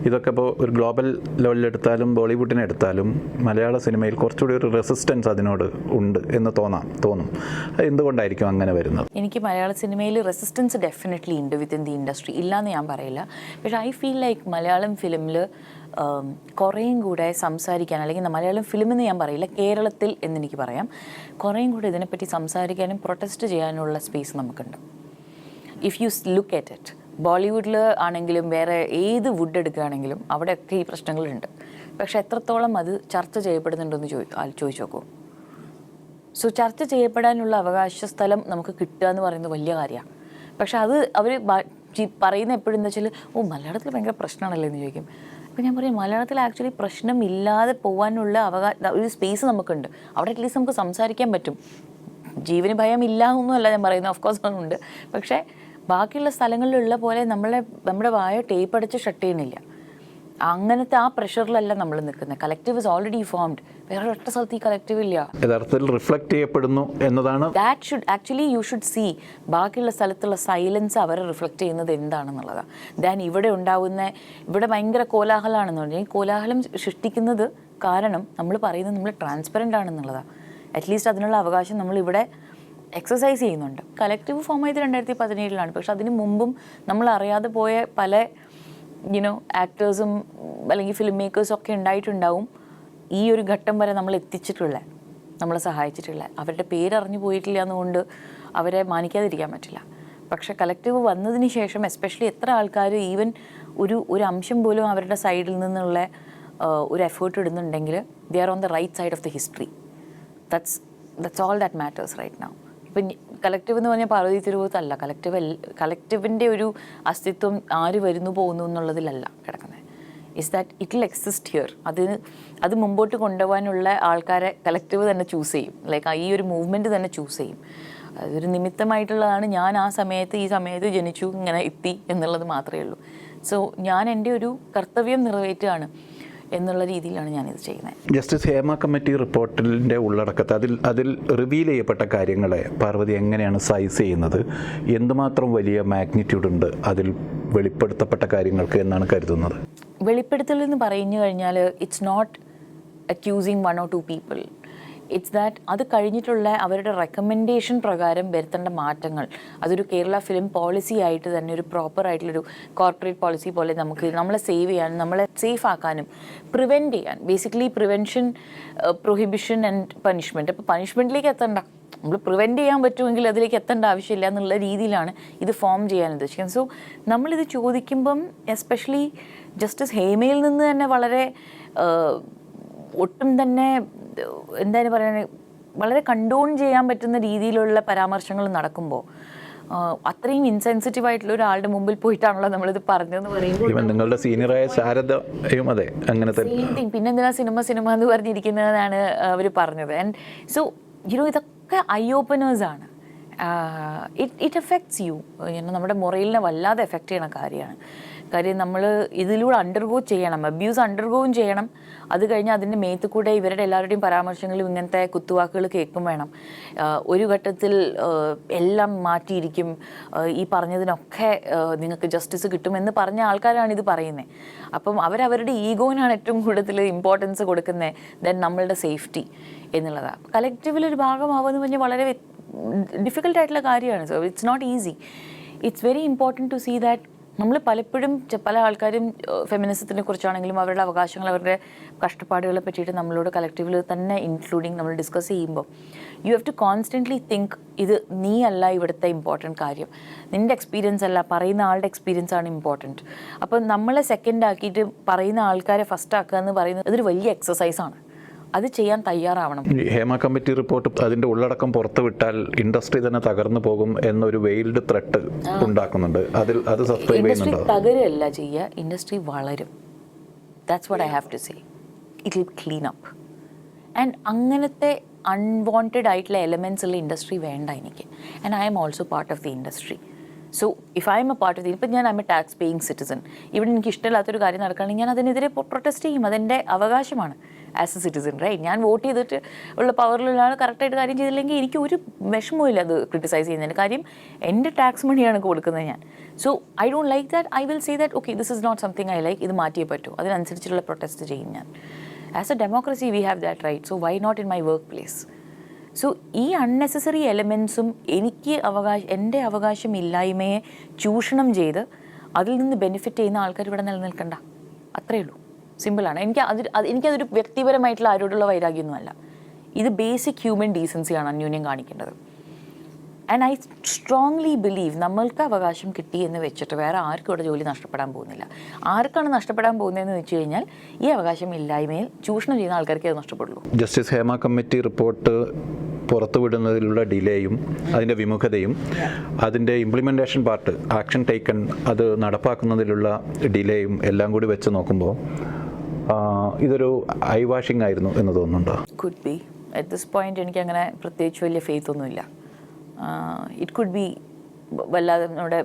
ഇതൊക്കെ ഇപ്പോൾ ഒരു ഗ്ലോബൽ ലെവലിലെടുത്താലും ബോളിവുഡിനെ എടുത്താലും മലയാള സിനിമയിൽ കുറച്ചുകൂടി ഒരു റെസിസ്റ്റൻസ് അതിനോട് ഉണ്ട് എന്ന് തോന്നും. അത് എന്തുകൊണ്ടായിരിക്കും അങ്ങനെ വരുന്നത്? എനിക്ക് മലയാള സിനിമയിൽ റെസിസ്റ്റൻസ് ഡെഫിനറ്റ്ലി ഉണ്ട് വിത്തിൻ ദി ഇൻഡസ്ട്രി, ഇല്ലയെന്ന് ഞാൻ പറയില്ല. പക്ഷേ ഐ ഫീൽ ലൈക്ക് മലയാളം ഫിലിമിൽ കുറേയും കൂടെ സംസാരിക്കാൻ, അല്ലെങ്കിൽ മലയാളം ഫിലിമെന്ന് ഞാൻ പറയില്ല, കേരളത്തിൽ എന്നെനിക്ക് പറയാം, കുറേയും കൂടെ ഇതിനെപ്പറ്റി സംസാരിക്കാനും പ്രൊട്ടസ്റ്റ് ചെയ്യാനുള്ള സ്പേസ് നമുക്കുണ്ട്. If you look at it, ബോളിവുഡിൽ ആണെങ്കിലും വേറെ ഏത് വുഡ് എടുക്കുകയാണെങ്കിലും അവിടെയൊക്കെ ഈ പ്രശ്നങ്ങളുണ്ട്. പക്ഷേ എത്രത്തോളം അത് ചർച്ച ചെയ്യപ്പെടുന്നുണ്ടെന്ന് ചോദിച്ചു നോക്കൂ. സോ ചർച്ച ചെയ്യപ്പെടാനുള്ള അവകാശ സ്ഥലം നമുക്ക് കിട്ടുക എന്ന് പറയുന്നത് വലിയ കാര്യമാണ്. പക്ഷെ അത് അവർ പറയുന്ന എപ്പോഴും എന്താ വെച്ചാൽ, മലയാളത്തിൽ ഭയങ്കര പ്രശ്നമാണല്ലോ എന്ന് ചോദിക്കും. അപ്പോൾ ഞാൻ പറയും, മലയാളത്തിൽ ആക്ച്വലി പ്രശ്നമില്ലാതെ പോകാനുള്ള ഒരു സ്പേസ് നമുക്കുണ്ട്. അവിടെ അറ്റ്ലീസ്റ്റ് നമുക്ക് സംസാരിക്കാൻ പറ്റും. ജീവന് ഭയം ഇല്ല എന്നല്ല ഞാൻ പറയുന്നത്, ഓഫ് കോഴ്സ് ഉണ്ട്. പക്ഷേ ബാക്കിയുള്ള സ്ഥലങ്ങളിലുള്ള പോലെ നമ്മുടെ വായ ടേപ്പ് അടിച്ച് ഷട്ട് ചെയ്യുന്നില്ല. അങ്ങനത്തെ ആ പ്രഷറിലല്ല നമ്മൾ നിൽക്കുന്നത്. Collective is already formed. വേറെ ഒറ്റ സ്ഥലത്ത് ഈ കളക്റ്റീവ് ഇല്ല. യഥാർത്ഥത്തിൽ റിഫ്ലക്ട് ചെയ്യപ്പെടുന്നു എന്നതാണ്. That should actually you should see ബാക്കിയുള്ള സ്ഥലത്തുള്ള സൈലൻസ് അവരെ റിഫ്ലക്ട് ചെയ്യുന്നത് എന്താണെന്നുള്ളതാണ്. ദാൻ ഇവിടെ ഭയങ്കര കോലാഹലമാണെന്ന് പറഞ്ഞാൽ ഈ കോലാഹലം സൃഷ്ടിക്കുന്നത് കാരണം നമ്മൾ പറയുന്നത് നമ്മൾ ട്രാൻസ്പെറൻ്റ് ആണെന്നുള്ളതാണ്. അറ്റ്ലീസ്റ്റ് അതിനുള്ള അവകാശം നമ്മളിവിടെ എക്സസൈസ് ചെയ്യുന്നുണ്ട്. കളക്റ്റീവ് ഫോം ആയത് 2017 പക്ഷെ അതിന് മുമ്പും നമ്മൾ അറിയാതെ പോയ പല ആക്ടേഴ്സും അല്ലെങ്കിൽ ഫിലിം മേക്കേഴ്സും ഒക്കെ ഉണ്ടായിട്ടുണ്ടാവും ഈ ഒരു ഘട്ടം വരെ നമ്മളെ സഹായിച്ചിട്ടുള്ള. അവരുടെ പേരറിഞ്ഞു പോയിട്ടില്ല എന്നുകൊണ്ട് അവരെ മാനിക്കാതിരിക്കാൻ പറ്റില്ല. പക്ഷെ കളക്റ്റീവ് വന്നതിന് ശേഷം എസ്പെഷ്യലി എത്ര ആൾക്കാർ ഈവൻ ഒരു അംശം പോലും അവരുടെ സൈഡിൽ നിന്നുള്ള ഒരു എഫേർട്ട് ഇടുന്നുണ്ടെങ്കിൽ they are on the right side of the history. That's all that matters right now. ഇപ്പം കളക്റ്റീവ് എന്ന് പറഞ്ഞാൽ പാർവതി തിരുവോത്ത് അല്ല. കളക്റ്റീവിൻ്റെ ഒരു അസ്തിത്വം ആര് വരുന്നു പോകുന്നു എന്നുള്ളതിലല്ല കിടക്കുന്നത്. Is that it will exist here. അത് മുമ്പോട്ട് കൊണ്ടുപോകാനുള്ള ആൾക്കാരെ കളക്റ്റീവ് തന്നെ ചൂസ് ചെയ്യും. ലൈക്ക് ഈ ഒരു മൂവ്മെൻറ്റ് തന്നെ ചൂസ് ചെയ്യും. അതൊരു നിമിത്തമായിട്ടുള്ളതാണ്. ഞാൻ ഈ സമയത്ത് ജനിച്ചു, ഇങ്ങനെ എത്തി എന്നുള്ളത് മാത്രമേ ഉള്ളൂ. സോ ഞാൻ എൻ്റെ ഒരു കർത്തവ്യം നിറവേറ്റുകയാണ്. എന്നുള്ള രീതിയിലാണ് ഞാനിത് ചെയ്യുന്നത്. ജസ്റ്റിസ് ഹേമ കമ്മിറ്റി റിപ്പോർട്ടിൻ്റെ ഉള്ളടക്കത്തെ അതിൽ റിവീൽ ചെയ്യപ്പെട്ട കാര്യങ്ങളെ പാർവതി എങ്ങനെയാണ് സൈസ് ചെയ്യുന്നത്? എന്തുമാത്രം വലിയ മാഗ്നിറ്റ്യൂഡ് ഉണ്ട് അതിൽ വെളിപ്പെടുത്തപ്പെട്ട കാര്യങ്ങൾക്ക് എന്നാണ് കരുതുന്നത്? വെളിപ്പെടുത്തൽ എന്ന് പറഞ്ഞു കഴിഞ്ഞാൽ it's not accusing 1 or 2 people. It's that അത് കഴിഞ്ഞിട്ടുള്ള അവരുടെ റെക്കമെൻഡേഷൻ പ്രകാരം വരുത്തേണ്ട മാറ്റങ്ങൾ, അതൊരു കേരള ഫിലിം പോളിസി ആയിട്ട് തന്നെ ഒരു പ്രോപ്പർ ആയിട്ടുള്ളൊരു കോർപ്പറേറ്റ് പോളിസി പോലെ നമുക്ക് നമ്മളെ സേവ് ചെയ്യാനും നമ്മളെ സേഫ് ആക്കാനും പ്രിവെൻറ്റ് ചെയ്യാൻ, basically prevention, prohibition and punishment. അപ്പോൾ പണിഷ്മെൻറ്റിലേക്ക് എത്തണ്ട, നമ്മൾ പ്രിവെൻറ്റ് ചെയ്യാൻ പറ്റുമെങ്കിൽ അതിലേക്ക് എത്തേണ്ട ആവശ്യമില്ല എന്നുള്ള രീതിയിലാണ് ഇത് ഫോം ചെയ്യാൻ ഉദ്ദേശിക്കുന്നത്. സോ നമ്മളിത് ചോദിക്കുമ്പം എസ്പെഷ്യലി ജസ്റ്റിസ് ഹേമയിൽ നിന്ന് തന്നെ വളരെ ഒട്ടും തന്നെ എന്താണ് പറയുക, വളരെ കണ്ടോൺ ചെയ്യാൻ പറ്റുന്ന രീതിയിലുള്ള പരാമർശങ്ങൾ നടക്കുമ്പോൾ അത്രയും ഇൻസെൻസിറ്റീവ് ആയിട്ടുള്ള ഒരാളുടെ മുമ്പിൽ പോയിട്ടാണല്ലോ നമ്മളിത് പറഞ്ഞതെന്ന് പറയുമ്പോൾ നിങ്ങളുടെ സീനിയറായ ശാരദയും അതെ അങ്ങനത്തെ പിന്നെന്തിനാ സിനിമ എന്ന് പറഞ്ഞിരിക്കുന്നതാണ് അവർ പറഞ്ഞത്. ആൻഡ് സോ ഇതൊക്കെ ഐ ഓപ്പണേഴ്സാണ്. ഇറ്റ് എഫക്ട്സ് യു, നമ്മുടെ മൊറലിനെ വല്ലാതെ എഫക്റ്റ് ചെയ്യണ കാര്യമാണ്. കാര്യം നമ്മൾ ഇതിലൂടെ അണ്ടർഗോ ചെയ്യണം, അബ്യൂസ് അണ്ടർഗോവും ചെയ്യണം. അത് കഴിഞ്ഞ് അതിൻ്റെ മേത്ത് കൂടെ ഇവരുടെ എല്ലാവരുടെയും പരാമർശങ്ങളും ഇങ്ങനത്തെ കുത്തുവാക്കുകൾ കേൾക്കും വേണം. ഒരു ഘട്ടത്തിൽ എല്ലാം മാറ്റിയിരിക്കും, ഈ പറഞ്ഞതിനൊക്കെ നിങ്ങൾക്ക് ജസ്റ്റിസ് കിട്ടുമെന്ന് പറഞ്ഞ ആൾക്കാരാണ് ഇത് പറയുന്നത്. അപ്പം അവരവരുടെ ഈഗോയിനാണ് ഏറ്റവും കൂടുതൽ ഇമ്പോർട്ടൻസ് കൊടുക്കുന്നത് ദെൻ നമ്മളുടെ സേഫ്റ്റി എന്നുള്ളതാണ്. കളക്റ്റീവിലൊരു ഭാഗമാവുമെന്ന് പറഞ്ഞാൽ വളരെ ഡിഫിക്കൽട്ടായിട്ടുള്ള കാര്യമാണ്. So it's not easy. It's very important to see that നമ്മൾ പലപ്പോഴും പല ആൾക്കാരും ഫെമിനിസത്തിനെ കുറിച്ചാണെങ്കിലും അവരുടെ അവകാശങ്ങൾ, അവരുടെ കഷ്ടപ്പാടുകളെ പറ്റിയിട്ട് നമ്മളോട് കളക്റ്റീവിൽ തന്നെ ഇൻക്ലൂഡിങ് നമ്മൾ ഡിസ്കസ് ചെയ്യുമ്പോൾ you have to constantly think, ഇത് നീ അല്ല ഇവിടുത്തെ ഇമ്പോർട്ടൻറ്റ് കാര്യം, നിൻ്റെ എക്സ്പീരിയൻസ് അല്ല, പറയുന്ന ആളുടെ എക്സ്പീരിയൻസ് ആണ് ഇമ്പോർട്ടൻറ്റ്. അപ്പം നമ്മളെ സെക്കൻഡ് ആക്കിയിട്ട് പറയുന്ന ആൾക്കാരെ ഫസ്റ്റ് ആക്കുക എന്ന് പറയുന്നത് അതൊരു വലിയ എക്സസൈസാണ്. അത് ചെയ്യാൻ തയ്യാറാവണം. ഹേമ കമ്മിറ്റി റിപ്പോർട്ട് അതിൻ്റെ ഉള്ളടക്കം പുറത്തു വിട്ടാൽ ഇൻഡസ്ട്രി തന്നെ തകർന്നു പോകും എന്നൊരു വെയിൽഡ് ത്രെട്ട് ഉണ്ടാക്കുന്നുണ്ട്. അത് സബ്സ്ക്രൈബ് ചെയ്യുന്നുണ്ടോ? ഇൻഡസ്ട്രി തകരുകയല്ല ചെയ്യുക, ഇൻഡസ്ട്രി വളരും. That's what I have to say. It will clean up. And അങ്ങനത്തെ അൺവാണ്ടഡ് ആയിട്ടുള്ള എലമെൻറ്റ്സ് ഉള്ള ഇൻഡസ്ട്രി വേണ്ട എനിക്ക്. And I'm also part of the industry. So if I'm a part of the, ഇപ്പം ഞാൻ I'm a tax paying citizen, ഇവിടെ എനിക്ക് ഇഷ്ടമില്ലാത്തൊരു കാര്യം നടക്കുകയാണെങ്കിൽ ഞാൻ അതിനെതിരെ പ്രൊട്ടസ്റ്റ് ചെയ്യും. അതെൻ്റെ അവകാശമാണ് ആസ് എ സിറ്റിസൺ, റൈറ്റ്? ഞാൻ വോട്ട് ചെയ്തിട്ട് ഉള്ള പവറിലുള്ള ആൾ കറക്റ്റായിട്ട് കാര്യം ചെയ്തില്ലെങ്കിൽ എനിക്ക് ഒരു വിഷമവും അത് ക്രിട്ടിസൈസ് ചെയ്യുന്നതിന്. കാര്യം എൻ്റെ ടാക്സ് മണിയാണ് കൊടുക്കുന്നത് ഞാൻ. So I don't like that. I will say that okay, this is not something I like, ഇത് മാറ്റിയേ പറ്റൂ. അതിനനുസരിച്ചുള്ള പ്രൊട്ടസ്റ്റ് ചെയ്യും ഞാൻ. As a democracy we have that right. So why not in my workplace? So ഈ അൺനെസസറി എലമെൻസും എൻ്റെ അവകാശമില്ലായ്മയെ ചൂഷണം ചെയ്ത് അതിൽ നിന്ന് ബെനിഫിറ്റ് ചെയ്യുന്ന ആൾക്കാർ ഇവിടെ നിലനിൽക്കണ്ട. അത്രയേ ഉള്ളൂ. സിമ്പിളാണ്. എനിക്കതൊരു വ്യക്തിപരമായിട്ടുള്ള ആരോടുള്ള വൈരാഗ്യമൊന്നുമല്ല. ഇത് ബേസിക് ഹ്യൂമൻ ഡീസൻസിയാണ് അന്യോന്യം കാണിക്കേണ്ടത്. ആൻഡ് ഐ സ്ട്രോങ്ലി ബിലീവ് നമ്മൾക്ക് അവകാശം കിട്ടി എന്ന് വെച്ചിട്ട് വേറെ ആർക്കും ഇവിടെ ജോലി നഷ്ടപ്പെടാൻ പോകുന്നില്ല. ആർക്കാണ് നഷ്ടപ്പെടാൻ പോകുന്നതെന്ന് വെച്ച് കഴിഞ്ഞാൽ ഈ അവകാശം ഇല്ലായ്മയിൽ ചൂഷണം ചെയ്യുന്ന ആൾക്കാർക്ക് അത് നഷ്ടപ്പെടുള്ളൂ. ജസ്റ്റിസ് ഹേമ കമ്മിറ്റി റിപ്പോർട്ട് പുറത്തുവിടുന്നതിലുള്ള ഡിലേയും അതിൻ്റെ വിമുഖതയും അതിൻ്റെ ഇംപ്ലിമെൻറ്റേഷൻ പാർട്ട്, ആക്ഷൻ ടേക്കൺ, അത് നടപ്പാക്കുന്നതിലുള്ള ഡിലേയും എല്ലാം കൂടി വെച്ച് നോക്കുമ്പോൾ ഇതൊരു ഐ വാഷിംഗ് ആയിരുന്നു എന്ന് തോന്നുന്നുണ്ടോ? Could be. At this point എനിക്ക് അങ്ങനെ പ്രത്യേകിച്ച് വലിയ ഫെയ്ത്ത് ഒന്നുമില്ല. ഇറ്റ് കുഡ് ബി വല്ലാതെ നമ്മുടെ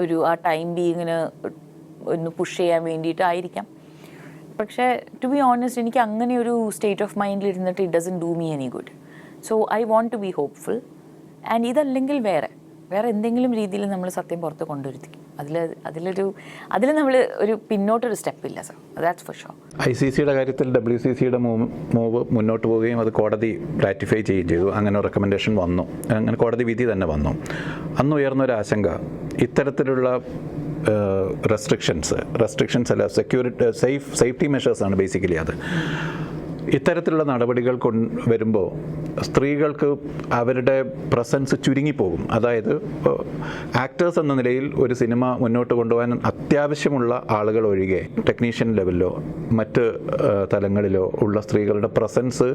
ഒരു ആ ടൈം ബീങ്ങിന് ഒന്ന് പുഷ് ചെയ്യാൻ വേണ്ടിയിട്ടായിരിക്കാം. പക്ഷേ ടു ബി ഓണസ്റ്റ് എനിക്ക് അങ്ങനെ ഒരു സ്റ്റേറ്റ് ഓഫ് മൈൻഡിൽ ഇരുന്നിട്ട് it doesn't do me any good. So I want to be hopeful. And ഇതല്ലെങ്കിൽ വേറെ എന്തെങ്കിലും രീതിയിൽ നമ്മൾ സത്യം പുറത്ത് കൊണ്ടുവരുത്തി അതിൽ നമ്മൾ ഒരു പിന്നോട്ടൊരു സ്റ്റെപ്പില്ല സർ. That's for sure. ICCയുടെ കാര്യത്തിൽ WCCയുടെ മൂവ് മുന്നോട്ട് പോവുകയും അത് കോടതി റാറ്റിഫൈ ചെയ്യുകയും ചെയ്തു. അങ്ങനെ റെക്കമെൻഡേഷൻ വന്നു, അങ്ങനെ കോടതി വിധി തന്നെ വന്നു. അന്ന് ഉയർന്നൊരു ആശങ്ക ഇത്തരത്തിലുള്ള റെസ്ട്രിക്ഷൻസ് അല്ല, സേഫ്റ്റി മെഷേഴ്സാണ് ബേസിക്കലി. അത് ഇത്തരത്തിലുള്ള നടപടികൾ വരുമ്പോൾ സ്ത്രീകൾക്ക് അവരുടെ പ്രസൻസ് ചുരുങ്ങിപ്പോകും. അതായത് ആക്ടേഴ്സ് എന്ന നിലയിൽ ഒരു സിനിമ മുന്നോട്ട് കൊണ്ടുപോകാൻ അത്യാവശ്യമുള്ള ആളുകൾ ഒഴികെ ടെക്നീഷ്യൻ ലെവലിലോ മറ്റ് തലങ്ങളിലോ ഉള്ള സ്ത്രീകളുടെ പ്രസൻസ്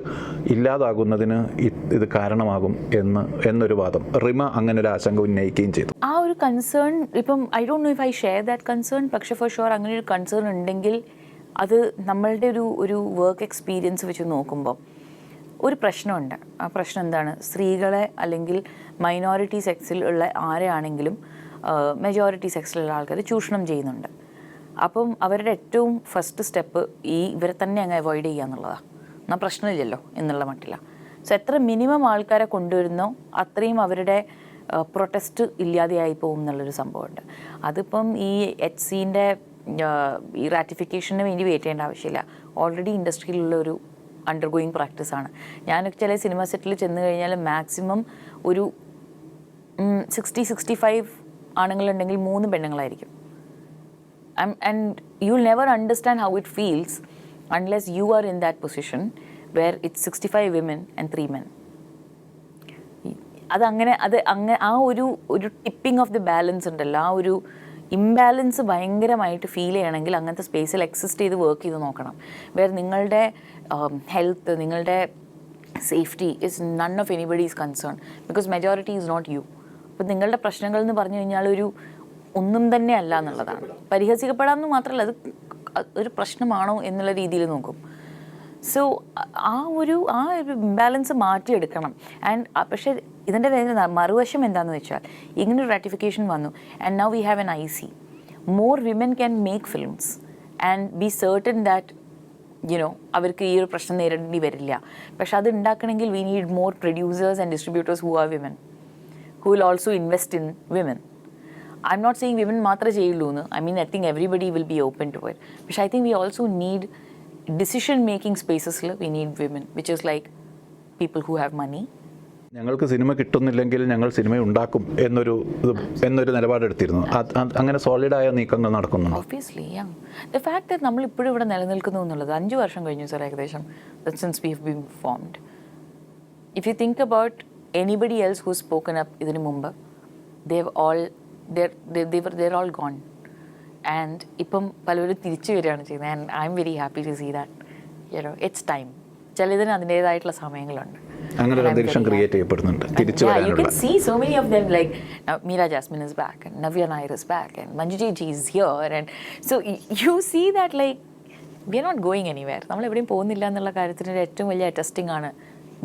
ഇല്ലാതാകുന്നതിന് ഇത് കാരണമാകും എന്നൊരു വാദം റിമ അങ്ങനെ ഒരു ആശങ്ക ഉന്നയിക്കുകയും ചെയ്തു. ആ ഒരു കൺസേൺ ഇപ്പം I don't know if I share that concern. പക്ഷേ ഫോർ ഷുവർ അങ്ങനെ ഒരു കൺസേൺ ഉണ്ടെങ്കിൽ അത് നമ്മളുടെ ഒരു വർക്ക് എക്സ്പീരിയൻസ് വെച്ച് നോക്കുമ്പോൾ ഒരു പ്രശ്നമുണ്ട്. ആ പ്രശ്നം എന്താണ്? സ്ത്രീകളെ അല്ലെങ്കിൽ മൈനോറിറ്റി സെക്സിൽ ഉള്ള ആരെയാണെങ്കിലും മെജോറിറ്റി സെക്സിലുള്ള ആൾക്കാർ ചൂഷണം ചെയ്യുന്നുണ്ട്. അപ്പം അവരുടെ ഏറ്റവും ഫസ്റ്റ് സ്റ്റെപ്പ് ഇവരെ തന്നെ അങ്ങ് അവോയ്ഡ് ചെയ്യുക എന്നുള്ളതാണ്. എന്നാൽ പ്രശ്നമില്ലല്ലോ എന്നുള്ള മട്ടില്ല. സോ എത്ര മിനിമം ആൾക്കാരെ കൊണ്ടുവരുന്നോ അത്രയും അവരുടെ പ്രൊട്ടസ്റ്റ് ഇല്ലാതെയായി പോകും എന്നുള്ളൊരു സംഭവമുണ്ട്. അതിപ്പം ഈ HCൻ്റെ ഈ റാറ്റിഫിക്കേഷന് വേണ്ടി വെയിറ്റ് ചെയ്യേണ്ട ആവശ്യമില്ല. ഓൾറെഡി ഇൻഡസ്ട്രിയിലുള്ള ഒരു അണ്ടർഗോയിങ് പ്രാക്ടീസാണ്. ഞാൻ ചില സിനിമ സെറ്റിൽ ചെന്ന് കഴിഞ്ഞാൽ മാക്സിമം ഒരു 60-65 ആണുങ്ങളുണ്ടെങ്കിൽ 3 പെണ്ണുങ്ങളായിരിക്കും. And you'll never understand how it feels unless you are in that position where it's 65 women and 3 men. അതങ്ങനെ ആ ഒരു ടിപ്പിംഗ് ഓഫ് ദി ബാലൻസ് ഉണ്ടല്ലോ, ആ ഒരു ഇംബാലൻസ് ഭയങ്കരമായിട്ട് ഫീൽ ചെയ്യണമെങ്കിൽ അങ്ങനത്തെ സ്പേസിൽ എക്സിസ്റ്റ് ചെയ്ത് വർക്ക് ചെയ്ത് നോക്കണം. വേറെ നിങ്ങളുടെ ഹെൽത്ത്, നിങ്ങളുടെ safety is none of anybody's concern, because majority is not you. അപ്പം നിങ്ങളുടെ പ്രശ്നങ്ങൾ എന്ന് പറഞ്ഞു കഴിഞ്ഞാൽ ഒന്നും തന്നെ അല്ല എന്നുള്ളതാണ്. പരിഹസിക്കപ്പെടാമെന്ന് മാത്രമല്ല, അത് ഒരു പ്രശ്നമാണോ എന്നുള്ള രീതിയിൽ നോക്കും. സോ ആ ഒരു ഇംബാലൻസ് മാറ്റിയെടുക്കണം. പക്ഷേ ഇതിൻ്റെ മറുവശം എന്താണെന്ന് വെച്ചാൽ, ഇങ്ങനൊരു റാറ്റിഫിക്കേഷൻ വന്നു and now we have an IC. More women can make films and B certain that അവർക്ക് ഈ ഒരു പ്രശ്നം നേരിടേണ്ടി വരില്ല. പക്ഷെ അത് ഉണ്ടാക്കണമെങ്കിൽ we need more producers and distributors who are women, who will also invest in women. I'm not saying women മാത്രമേ ചെയ്യുള്ളൂ എന്ന്. I mean, I think everybody will be open to it. But I think we also need decision-making spaces. We need women, which is like people who have money. ഞങ്ങൾക്ക് സിനിമ കിട്ടുന്നില്ലെങ്കിൽ ഞങ്ങൾ സിനിമ ഉണ്ടാക്കും എന്നൊരു നിലപാടെടുത്തിരുന്നു. അങ്ങനെ സോളിഡായ നീക്കങ്ങൾ നടക്കുന്നു. Obviously, yeah. The fact that നമ്മൾ ഇപ്പോഴും ഇവിടെ നിലനിൽക്കുന്നു എന്നുള്ളത് 5 വർഷം കഴിഞ്ഞു സർ, ഏകദേശം, since we have been formed. If you think about anybody else who's spoken up ഇതിനു മുമ്പ്, they're all gone. And ഇപ്പം പലരും തിരിച്ചു വരികയാണ് ചെയ്യുന്നത്. And I'm very happy to see that it's time. ചിലതിന് അതിൻ്റേതായിട്ടുള്ള സമയങ്ങളുണ്ട്. അങ്ങനെ ഒരു അന്തരീക്ഷം ക്രിയേറ്റ് ചെയ്യപ്പെടുന്നുണ്ട് തിരിച്ചു വരാനുള്ള. You can see so many of them, like Meera Jasmine is back and Navya Nair is back and Manju Ji is here, and so you see that like we are not going anywhere. നമ്മൾ എവിടെയും പോകുന്നില്ല എന്നുള്ള കാര്യത്തിന് ഏറ്റവും വലിയ ടെസ്റ്റിംഗ് ആണ്.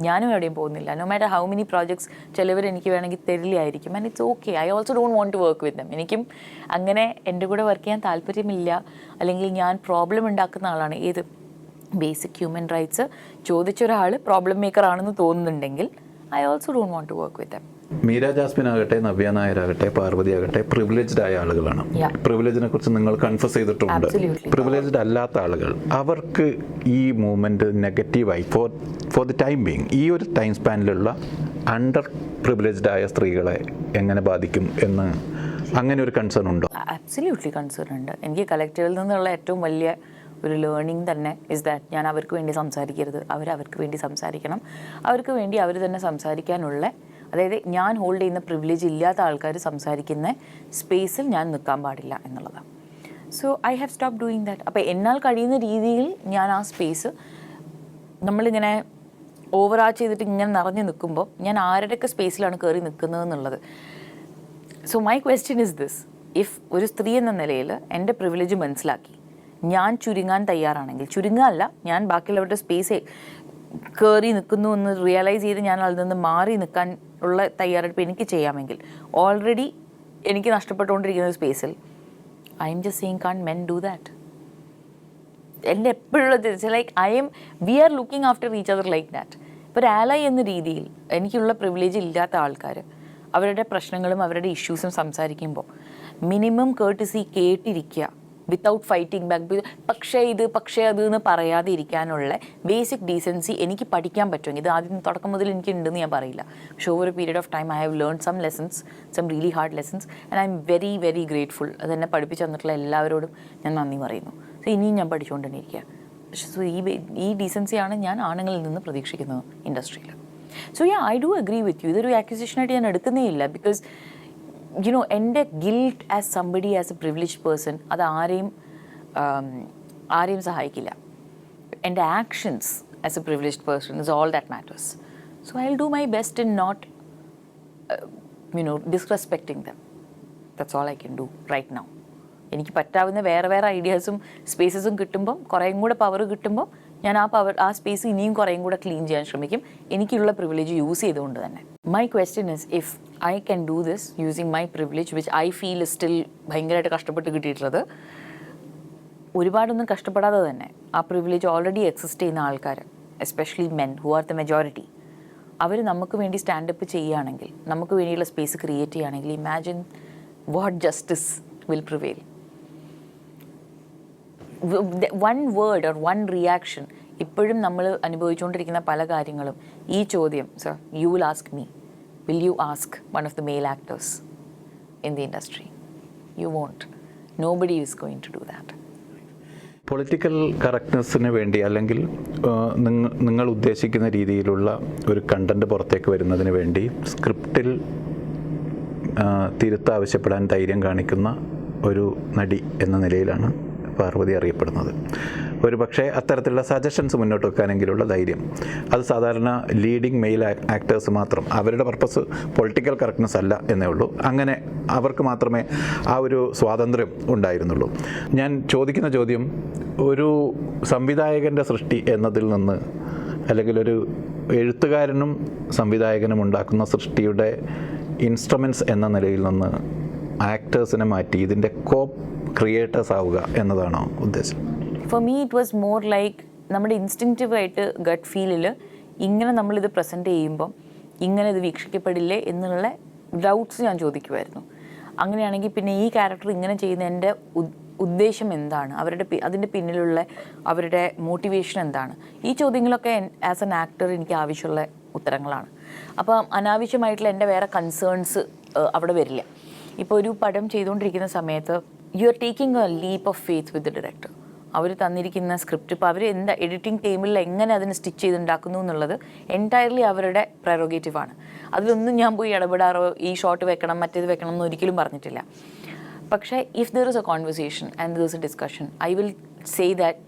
ഞാനും എവിടെയും പോകുന്നില്ല. No matter how many projects ചിലവർ എനിക്ക് വേണമെങ്കിൽ തരില്ലായിരിക്കും. And it's okay. I also don't want to work with them. എനിക്കും അങ്ങനെ എൻ്റെ കൂടെ വർക്ക് ചെയ്യാൻ താല്പര്യമില്ല, അല്ലെങ്കിൽ ഞാൻ പ്രോബ്ലം ഉണ്ടാക്കുന്ന ആളാണ്. ഏത് ബേസിക് ഹ്യൂമൻ റൈറ്റ്സ് ചോദിച്ചൊരാൾ പ്രോബ്ലം മേക്കർ ആണെന്ന് തോന്നുന്നുണ്ടെങ്കിൽ I also don't want to work with them. Meera Jasmine ആകട്ടെ, നവ്യ നായർ ആകട്ടെ, പാർവതി ആകട്ടെ, പ്രിവിലേജ്ഡ് ആയ ആളുകളാണ്. പ്രിവിലേജിനെ കുറിച്ച് നിങ്ങൾ കൺഫസ് ചെയ്തിട്ടുണ്ട്. പ്രിവിലേജ്ഡ് അല്ലാത്ത ആളുകൾ, അവർക്ക് ഈ മൂവ്മെന്റ് നെഗറ്റീവായി ഫോർ ദി ടൈം ബീങ് ഈ ഒരു ടൈം സ്പാനിലുള്ള അണ്ടർ പ്രിവിലേജ്ഡ് ആയ സ്ത്രീകളെ എങ്ങനെ ബാധിക്കും എന്ന് അങ്ങനെ ഒരു കൺസേൺ ഉണ്ടോ? ആബ്സല്യൂട്ട്ലി കൺസേൺ ഉണ്ട്. എനിക്ക് കളക്റ്റീവിൽ നിന്നുള്ള ഏറ്റവും വലിയ ഒരു ലേണിംഗ് തന്നെ ഇസ് ദാറ്റ് ഞാൻ അവർക്ക് വേണ്ടി സംസാരിക്കരുത്, അവർക്ക് വേണ്ടി സംസാരിക്കണം. അവർക്ക് വേണ്ടി അവർ തന്നെ സംസാരിക്കാനുള്ള, അതായത് ഞാൻ ഹോൾഡ് ചെയ്യുന്ന പ്രിവിലേജ് ഇല്ലാത്ത ആൾക്കാർ സംസാരിക്കുന്ന സ്പേസിൽ ഞാൻ നിൽക്കാൻ പാടില്ല എന്നുള്ളതാണ്. So I have stop doing that. അപ്പോൾ എന്നാൽ കഴിയുന്ന രീതിയിൽ ഞാൻ ആ സ്പേസ്, നമ്മളിങ്ങനെ ഓവറാച്ച് ചെയ്തിട്ട് ഇങ്ങനെ നിറഞ്ഞു നിൽക്കുമ്പോൾ ഞാൻ ആരുടെയൊക്കെ സ്പേസിലാണ് കയറി നിൽക്കുന്നത് എന്നുള്ളത്. So my question is this: if ഒരു സ്ത്രീ എന്ന നിലയിൽ എൻ്റെ പ്രിവിലേജ് മനസ്സിലാക്കി ഞാൻ ചുരുങ്ങാൻ തയ്യാറാണെങ്കിൽ, ചുരുങ്ങാനല്ല, ഞാൻ ബാക്കിയുള്ളവരുടെ സ്പേസ് കയറി നിൽക്കുന്നു എന്ന് റിയലൈസ് ചെയ്ത് ഞാൻ അതിൽ നിന്ന് മാറി നിൽക്കാൻ ഉള്ള തയ്യാറെടുപ്പ് എനിക്ക് ചെയ്യാമെങ്കിൽ, ഓൾറെഡി എനിക്ക് നഷ്ടപ്പെട്ടുകൊണ്ടിരിക്കുന്ന സ്പേസിൽ I am just saying can men do that. എൻ്റെ എപ്പോഴുള്ളത് like we are looking after each other like that. ഇപ്പോൾ ഒരു ആലൈ എന്ന രീതിയിൽ എനിക്കുള്ള പ്രിവിലേജ് ഇല്ലാത്ത ആൾക്കാർ അവരുടെ പ്രശ്നങ്ങളും അവരുടെ ഇഷ്യൂസും സംസാരിക്കുമ്പോൾ മിനിമം കേർട്ടസി കേട്ടിരിക്കുക, വിത്തൗട്ട് ഫൈറ്റിംഗ് ബാക്ക്. പക്ഷേ അത് എന്ന് പറയാതെ ഇരിക്കാനുള്ള ബേസിക് ഡീസൻസി എനിക്ക് പഠിക്കാൻ പറ്റുമെങ്കിൽ, ഇത് ആദ്യം തുടക്കം മുതൽ എനിക്ക് ഉണ്ടെന്ന് ഞാൻ പറയില്ല. പക്ഷേ over a period of time I have learn some lessons, some really hard lessons, and I'm very very grateful. അതെന്നെ പഠിപ്പിച്ചു തന്നിട്ടുള്ള എല്ലാവരോടും ഞാൻ നന്ദി പറയുന്നു. സോ ഇനിയും ഞാൻ പഠിച്ചുകൊണ്ട് തന്നെ ഇരിക്കുക. പക്ഷേ സോ ഈ ഡീസൻസിയാണ് ഞാൻ ആണുങ്ങളിൽ നിന്ന് പ്രതീക്ഷിക്കുന്നത് ഇൻഡസ്ട്രിയിൽ. So I do agree with you. ഇതൊരു ആക്വിസിഷനായിട്ട് ഞാൻ എടുക്കുന്നേ ഇല്ല. ബിക്കോസ് എൻ്റെ guilt as somebody, as a privileged person, അത് ആരെയും സഹായിക്കില്ല. എൻ്റെ actions as a privileged person is all that matters. So I will do my best in not disrespecting them. That's all I can do right now. എനിക്ക് പറ്റാവുന്ന വേറെ ഐഡിയാസും സ്പേസസും കിട്ടുമ്പം, കുറേയും കൂടെ പവർ കിട്ടുമ്പോൾ ഞാൻ ആ സ്പേസ് ഇനിയും കുറേയും കൂടെ ക്ലീൻ ചെയ്യാൻ ശ്രമിക്കും, എനിക്കുള്ള പ്രിവിലേജ് യൂസ് ചെയ്തുകൊണ്ട് തന്നെ. My question is, if I can do this using my privilege which I feel is still ഭയങ്കരമായിട്ട് കഷ്ടപ്പെട്ട് കിട്ടിയിട്ടുള്ളത്, ഒരുപാടൊന്നും കഷ്ടപ്പെടാതെ തന്നെ ആ പ്രിവിലേജ് ഓൾറെഡി എക്സിസ്റ്റ് ചെയ്യുന്ന ആൾക്കാർ, especially men who are the majority, അവർ നമുക്ക് വേണ്ടി സ്റ്റാൻഡപ്പ് ചെയ്യുകയാണെങ്കിൽ, നമുക്ക് വേണ്ടിയുള്ള സ്പേസ് ക്രിയേറ്റ് ചെയ്യുകയാണെങ്കിൽ, imagine what justice will prevail. One word or one reaction. ഇപ്പോഴും നമ്മൾ അനുഭവിച്ചുകൊണ്ടിരിക്കുന്ന പല കാര്യങ്ങളും ഈ ചോദ്യം, sir you will ask me, will you ask one of the male actors in the industry? You won't. Nobody is going to do that. Political കറക്റ്റ്നെസ്സിന് വേണ്ടി അല്ലെങ്കിൽ നിങ്ങൾ ഉദ്ദേശിക്കുന്ന രീതിയിലുള്ള ഒരു കണ്ടന്റ് പുറത്തേക്ക് വരുന്നതിന് വേണ്ടി സ്ക്രിപ്റ്റിൽ തിരുത്താവശ്യപ്പെടാൻ ധൈര്യം കാണിക്കുന്ന ഒരു നടി എന്ന നിലയിലാണ് പാർവതി അറിയപ്പെടുന്നത്. ഒരു പക്ഷേ അത്തരത്തിലുള്ള സജഷൻസ് മുന്നോട്ട് വെക്കാനെങ്കിലുള്ള ധൈര്യം, അത് സാധാരണ ലീഡിങ് മെയിൽ ആക്ടേഴ്സ് മാത്രം, അവരുടെ പർപ്പസ് പൊളിറ്റിക്കൽ കറക്റ്റ്നെസ് അല്ല എന്നേ ഉള്ളൂ, അങ്ങനെ അവർക്ക് മാത്രമേ ആ ഒരു സ്വാതന്ത്ര്യം ഉണ്ടായിരുന്നുള്ളൂ. ഞാൻ ചോദിക്കുന്ന ചോദ്യം, ഒരു സംവിധായകൻ്റെ സൃഷ്ടി എന്നതിൽ നിന്ന്, അല്ലെങ്കിൽ ഒരു എഴുത്തുകാരനും സംവിധായകനും ഉണ്ടാക്കുന്ന സൃഷ്ടിയുടെ ഇൻസ്ട്രുമെൻറ്റ്സ് എന്ന നിലയിൽ നിന്ന് ആക്ടേഴ്സിനെ മാറ്റി ഇതിൻ്റെ ക്രിയേറ്റേഴ്സ് ആവുക എന്നതാണോ ഉദ്ദേശം? For me it was more like നമ്മുടെ ഇൻസ്റ്റിങ്ക്റ്റീവായിട്ട് ഗട്ട് ഫീലിൽ ഇങ്ങനെ നമ്മളിത് പ്രസൻറ്റ് ചെയ്യുമ്പം ഇങ്ങനെ ഇത് വീക്ഷിക്കപ്പെടില്ലേ എന്നുള്ള ഡൗട്ട്സ് ഞാൻ ചോദിക്കുമായിരുന്നു. അങ്ങനെയാണെങ്കിൽ പിന്നെ ഈ ക്യാരക്ടർ ഇങ്ങനെ ചെയ്യുന്ന എൻ്റെ ഉദ്ദേശം എന്താണ്, അതിൻ്റെ പിന്നിലുള്ള അവരുടെ മോട്ടിവേഷൻ എന്താണ്? ഈ ചോദ്യങ്ങളൊക്കെ ആസ് എൻ ആക്ടർ എനിക്ക് ആവശ്യമുള്ള ഉത്തരങ്ങളാണ്. അപ്പോൾ അനാവശ്യമായിട്ടുള്ള എൻ്റെ വേറെ കൺസേൺസ് അവിടെ വരില്ല. ഇപ്പോൾ ഒരു പടം ചെയ്തുകൊണ്ടിരിക്കുന്ന സമയത്ത് you are taking a leap of faith with the director. അവർ തന്നിരിക്കുന്ന സ്ക്രിപ്റ്റ്, ഇപ്പോൾ അവർ എന്താ എഡിറ്റിംഗ് ടൈമിൽ എങ്ങനെ അതിന് സ്റ്റിച്ച് ചെയ്തുണ്ടാക്കുന്നു എന്നുള്ളത് എൻറ്റയർലി അവരുടെ പ്രറോഗേറ്റീവാണ്. അതിലൊന്നും ഞാൻ പോയി ഇടപെടാറോ ഈ ഷോട്ട് വെക്കണം മറ്റേത് വെക്കണം എന്ന് ഒരിക്കലും പറഞ്ഞിട്ടില്ല. പക്ഷേ if there is A conversation and there is A discussion, I will say that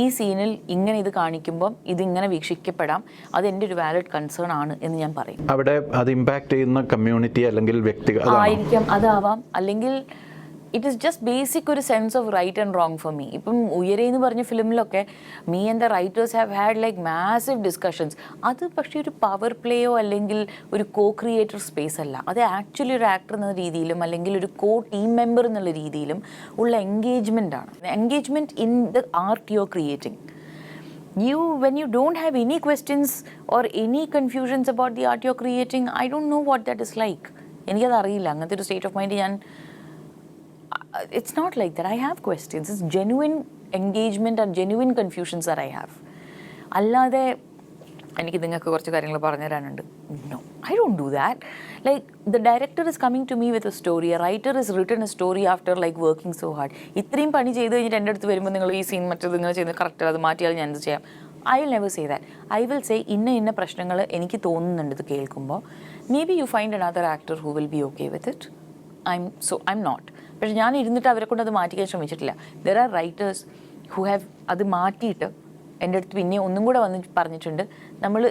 ഈ സീനിൽ ഇങ്ങനെ ഇത് കാണിക്കുമ്പം ഇതിങ്ങനെ വീക്ഷിക്കപ്പെടാം, അത് എൻ്റെ ഒരു വാലിഡ് കൺസേൺ ആണ് എന്ന് ഞാൻ പറയും. അവിടെ അത് ഇമ്പാക്ട് ചെയ്യുന്ന കമ്മ്യൂണിറ്റി അല്ലെങ്കിൽ വ്യക്തികൾ ആയിരിക്കാം, അതാവാം, അല്ലെങ്കിൽ ഇറ്റ് ഈസ് ജസ്റ്റ് ബേസിക് ഒരു sense of right and wrong for me. ഇപ്പം ഉയരെ എന്ന് പറഞ്ഞ ഫിലിമിലൊക്കെ me and the writers have had like massive discussions. അത് പക്ഷേ ഒരു പവർ പ്ലേയോ അല്ലെങ്കിൽ ഒരു കോ ക്രിയേറ്റർ സ്പേസ് അല്ല. അത് ആക്ച്വലി ഒരു ആക്ടർ എന്ന രീതിയിലും അല്ലെങ്കിൽ ഒരു കോ ടീം മെമ്പർ എന്നുള്ള രീതിയിലും ഉള്ള എൻഗേജ്മെൻ്റ് ആണ്. Engagement in the art you are creating. When you don't have any questions or any confusions about the art you're creating, I don't know what that is like. എനിക്കത് അറിയില്ല. അങ്ങനത്തെ ഒരു state of mind it's not like that. I have questions. It's genuine engagement and genuine confusions that I have. അല്ലാതെ എനിക്ക് നിങ്ങൾക്ക് കുറച്ച് കാര്യങ്ങൾ പറഞ്ഞു തരാനുണ്ട്. No, I don't do that. Like the director is coming to me with a story. A writer has written a story after like working so hard. ഇത്രയും പണി ചെയ്ത് കഴിഞ്ഞിട്ട് എൻ്റെ അടുത്ത് വരുമ്പോൾ നിങ്ങൾ ഈ സീൻ മറ്റേത് നിങ്ങൾ ചെയ്യുന്നത് കറക്റ്റ്, അത് മാറ്റിയാൽ ഞാൻ എന്ത് ചെയ്യാം? I will never say that. I will say ഇന്ന പ്രശ്നങ്ങൾ എനിക്ക് തോന്നുന്നുണ്ട് ഇത് കേൾക്കുമ്പോൾ. Maybe you find another actor who will be okay with it. I'm not. പക്ഷെ ഞാൻ ഇരുന്നിട്ട് അവരെ കൊണ്ട് അത് മാറ്റിക്കാൻ ശ്രമിച്ചിട്ടില്ല. There are writers who have അത് മാറ്റിയിട്ട് എൻ്റെ അടുത്ത് പിന്നെ ഒന്നും കൂടെ വന്ന് പറഞ്ഞിട്ടുണ്ട്. നമ്മൾ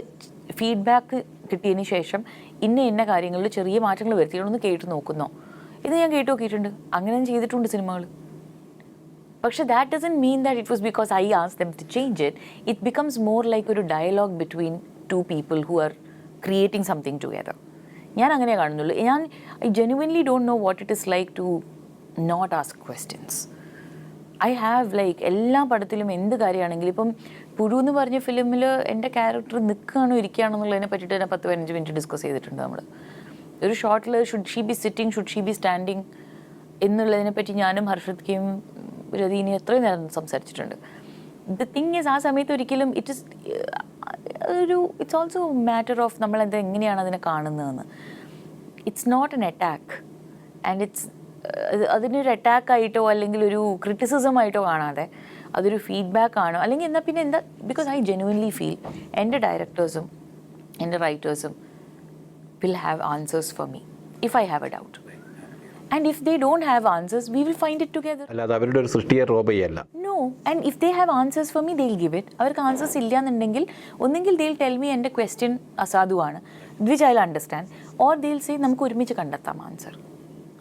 ഫീഡ്ബാക്ക് കിട്ടിയതിന് ശേഷം ഇന്ന കാര്യങ്ങളിൽ ചെറിയ മാറ്റങ്ങൾ വരുത്തിയിട്ടൊന്ന് കേട്ട് നോക്കുന്നോ? ഇത് ഞാൻ കേട്ട് നോക്കിയിട്ടുണ്ട്, അങ്ങനെ ചെയ്തിട്ടുണ്ട് സിനിമകൾ. പക്ഷെ that doesn't mean that it was because I asked them to change it. It becomes more like ഒരു dialogue between two people who are creating something together. ഞാൻ അങ്ങനെ കാണുന്നുള്ളൂ. I genuinely don't know what it is like to not ask questions. I have like എല്ലാ പടത്തിലും എന്ത് കാര്യമാണെങ്കിലും, ഇപ്പം പുഴു എന്ന് പറഞ്ഞ ഫിലിമിൽ എൻ്റെ ക്യാരക്ടർ നിൽക്കുകയാണോ ഇരിക്കുകയാണോ എന്നുള്ളതിനെ പറ്റിയിട്ട് തന്നെ 10-15 മിനിറ്റ് ഡിസ്കസ് ചെയ്തിട്ടുണ്ട് നമ്മൾ. ഒരു ഷോട്ടിൽ should she be sitting, should she be standing എന്നുള്ളതിനെ പറ്റി ഞാനും ഹർഷദ്ക്കയും രതീനെയും എത്രയും നേരം സംസാരിച്ചിട്ടുണ്ട്. ദ തിങ് ഈസ് ആ സമയത്ത് ഒരിക്കലും ഇറ്റ്സ് ഓൾസോ മാറ്റർ ഓഫ് നമ്മളെന്താ എങ്ങനെയാണ് അതിനെ കാണുന്നതെന്ന്. It's not an attack and it's അതിനൊരു അറ്റാക്കായിട്ടോ അല്ലെങ്കിൽ ഒരു ക്രിറ്റിസിസം ആയിട്ടോ കാണാതെ അതൊരു ഫീഡ്ബാക്ക് ആണോ അല്ലെങ്കിൽ എന്നാൽ പിന്നെ എന്താ, ബിക്കോസ് ഐ ജെനുവൻലി ഫീൽ എൻ്റെ ഡയറക്ടേഴ്സും എൻ്റെ റൈറ്റേഴ്സും will have answers for me if I have a doubt. And if they don't have answers we will find it together. അല്ലാതെ അവരുടെ ഒരു സൃഷ്ടിയെ റോബ് ചെയ്യല്ല. No, and if they have answers for me they will give it. അവർക്ക് ആൻസേഴ്സ് ഇല്ല എന്നുണ്ടെങ്കിൽ ഒന്നെങ്കിൽ ദേ വിൽ ടെൽ മീ എൻ്റെ ക്വസ്റ്റ്യൻ അസാധുവാണ്, which I will understand, or they will say നമുക്ക് ഒരുമിച്ച് കണ്ടെത്താം answer.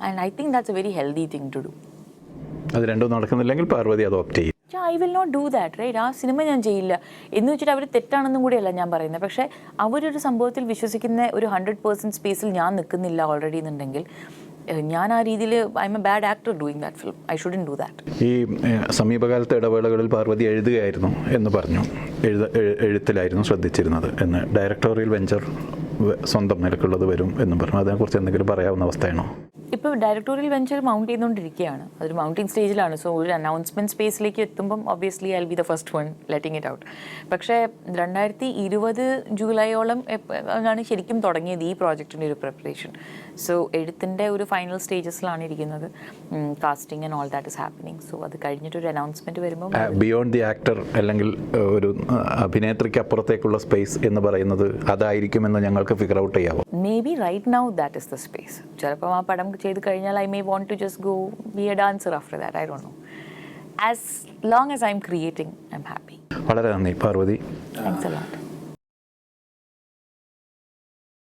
And I think that's a very healthy thing to do. അത് രണ്ടും നടക്കുന്നില്ലെങ്കിൽ പാർവതി അത് ഓപ്റ്റ് ചെയ്യും. I will not do that, right? ആ സിനിമ ഞാൻ ചെയ്യില്ല എന്ന് വെച്ചിട്ട് അവർ തെറ്റാണെന്നും കൂടിയല്ല ഞാൻ പറയുന്നത്. പക്ഷേ അവരൊരു സംഭവത്തിൽ വിശ്വസിക്കുന്ന ഒരു 100% സ്പേസിൽ ഞാൻ നിൽക്കുന്നില്ല ഓൾറെഡി എന്നുണ്ടെങ്കിൽ ഞാൻ ആ രീതിയിൽ I M A bad actor doing that film. I shouldn't do that. ഈ സമീപകാലത്തെ ഇടവേളകളിൽ പാർവതി എഴുതുകയായിരുന്നു എന്ന് പറഞ്ഞു, എഴുത്തിലായിരുന്നു ശ്രദ്ധിച്ചിരുന്നത് എന്ന്. ഡയറക്ടോറിയൽ വെഞ്ചർ സ്വന്തം നിലക്കുള്ളത് വരും എന്നും പറഞ്ഞു. അതിനെക്കുറിച്ച് എന്തെങ്കിലും പറയാവുന്ന അവസ്ഥയാണോ? ഇപ്പോൾ ഡയറക്ടോറിയൽ വെഞ്ചർ മൗണ്ട് ചെയ്തുകൊണ്ടിരിക്കുകയാണ്, അതൊരു മൗണ്ടിങ് സ്റ്റേജിലാണ്. സോ ഒരു അനൗൺസ്മെൻറ്റ് സ്പേസിലേക്ക് എത്തുമ്പം obviously I will B the first one letting it out. പക്ഷേ 2020 ജൂലൈയോളം ആണ് ശരിക്കും തുടങ്ങിയത് ഈ പ്രോജക്റ്റിൻ്റെ ഒരു പ്രിപ്പറേഷൻ. സോ എഴുത്തിൻ്റെ ഒരു ഫൈനൽ സ്റ്റേജസിലാണ് ഇരിക്കുന്നത്. Casting and all that is happening. So അത് കഴിഞ്ഞിട്ടൊരു അനൗൺസ്മെൻറ്റ് വരുമ്പോൾ ബിയോണ്ട് ദി ആക്ടർ അല്ലെങ്കിൽ ഒരു അഭിനേത്രിക്ക് അപ്പുറത്തേക്കുള്ള സ്പേസ് എന്ന് പറയുന്നത് അതായിരിക്കുമെന്ന് ഞങ്ങൾക്ക് ഫിഗർ ഔട്ട് ചെയ്യാമോ? Maybe right now that is the space. ചിലപ്പോൾ ആ പടം ചെയ്ത് കഴിഞ്ഞാൽ I may want to just go be a dancer after that. I don't know. As long as I'm creating I'm happy. വളരെ നന്ദി പാർവതി. Thanks a lot.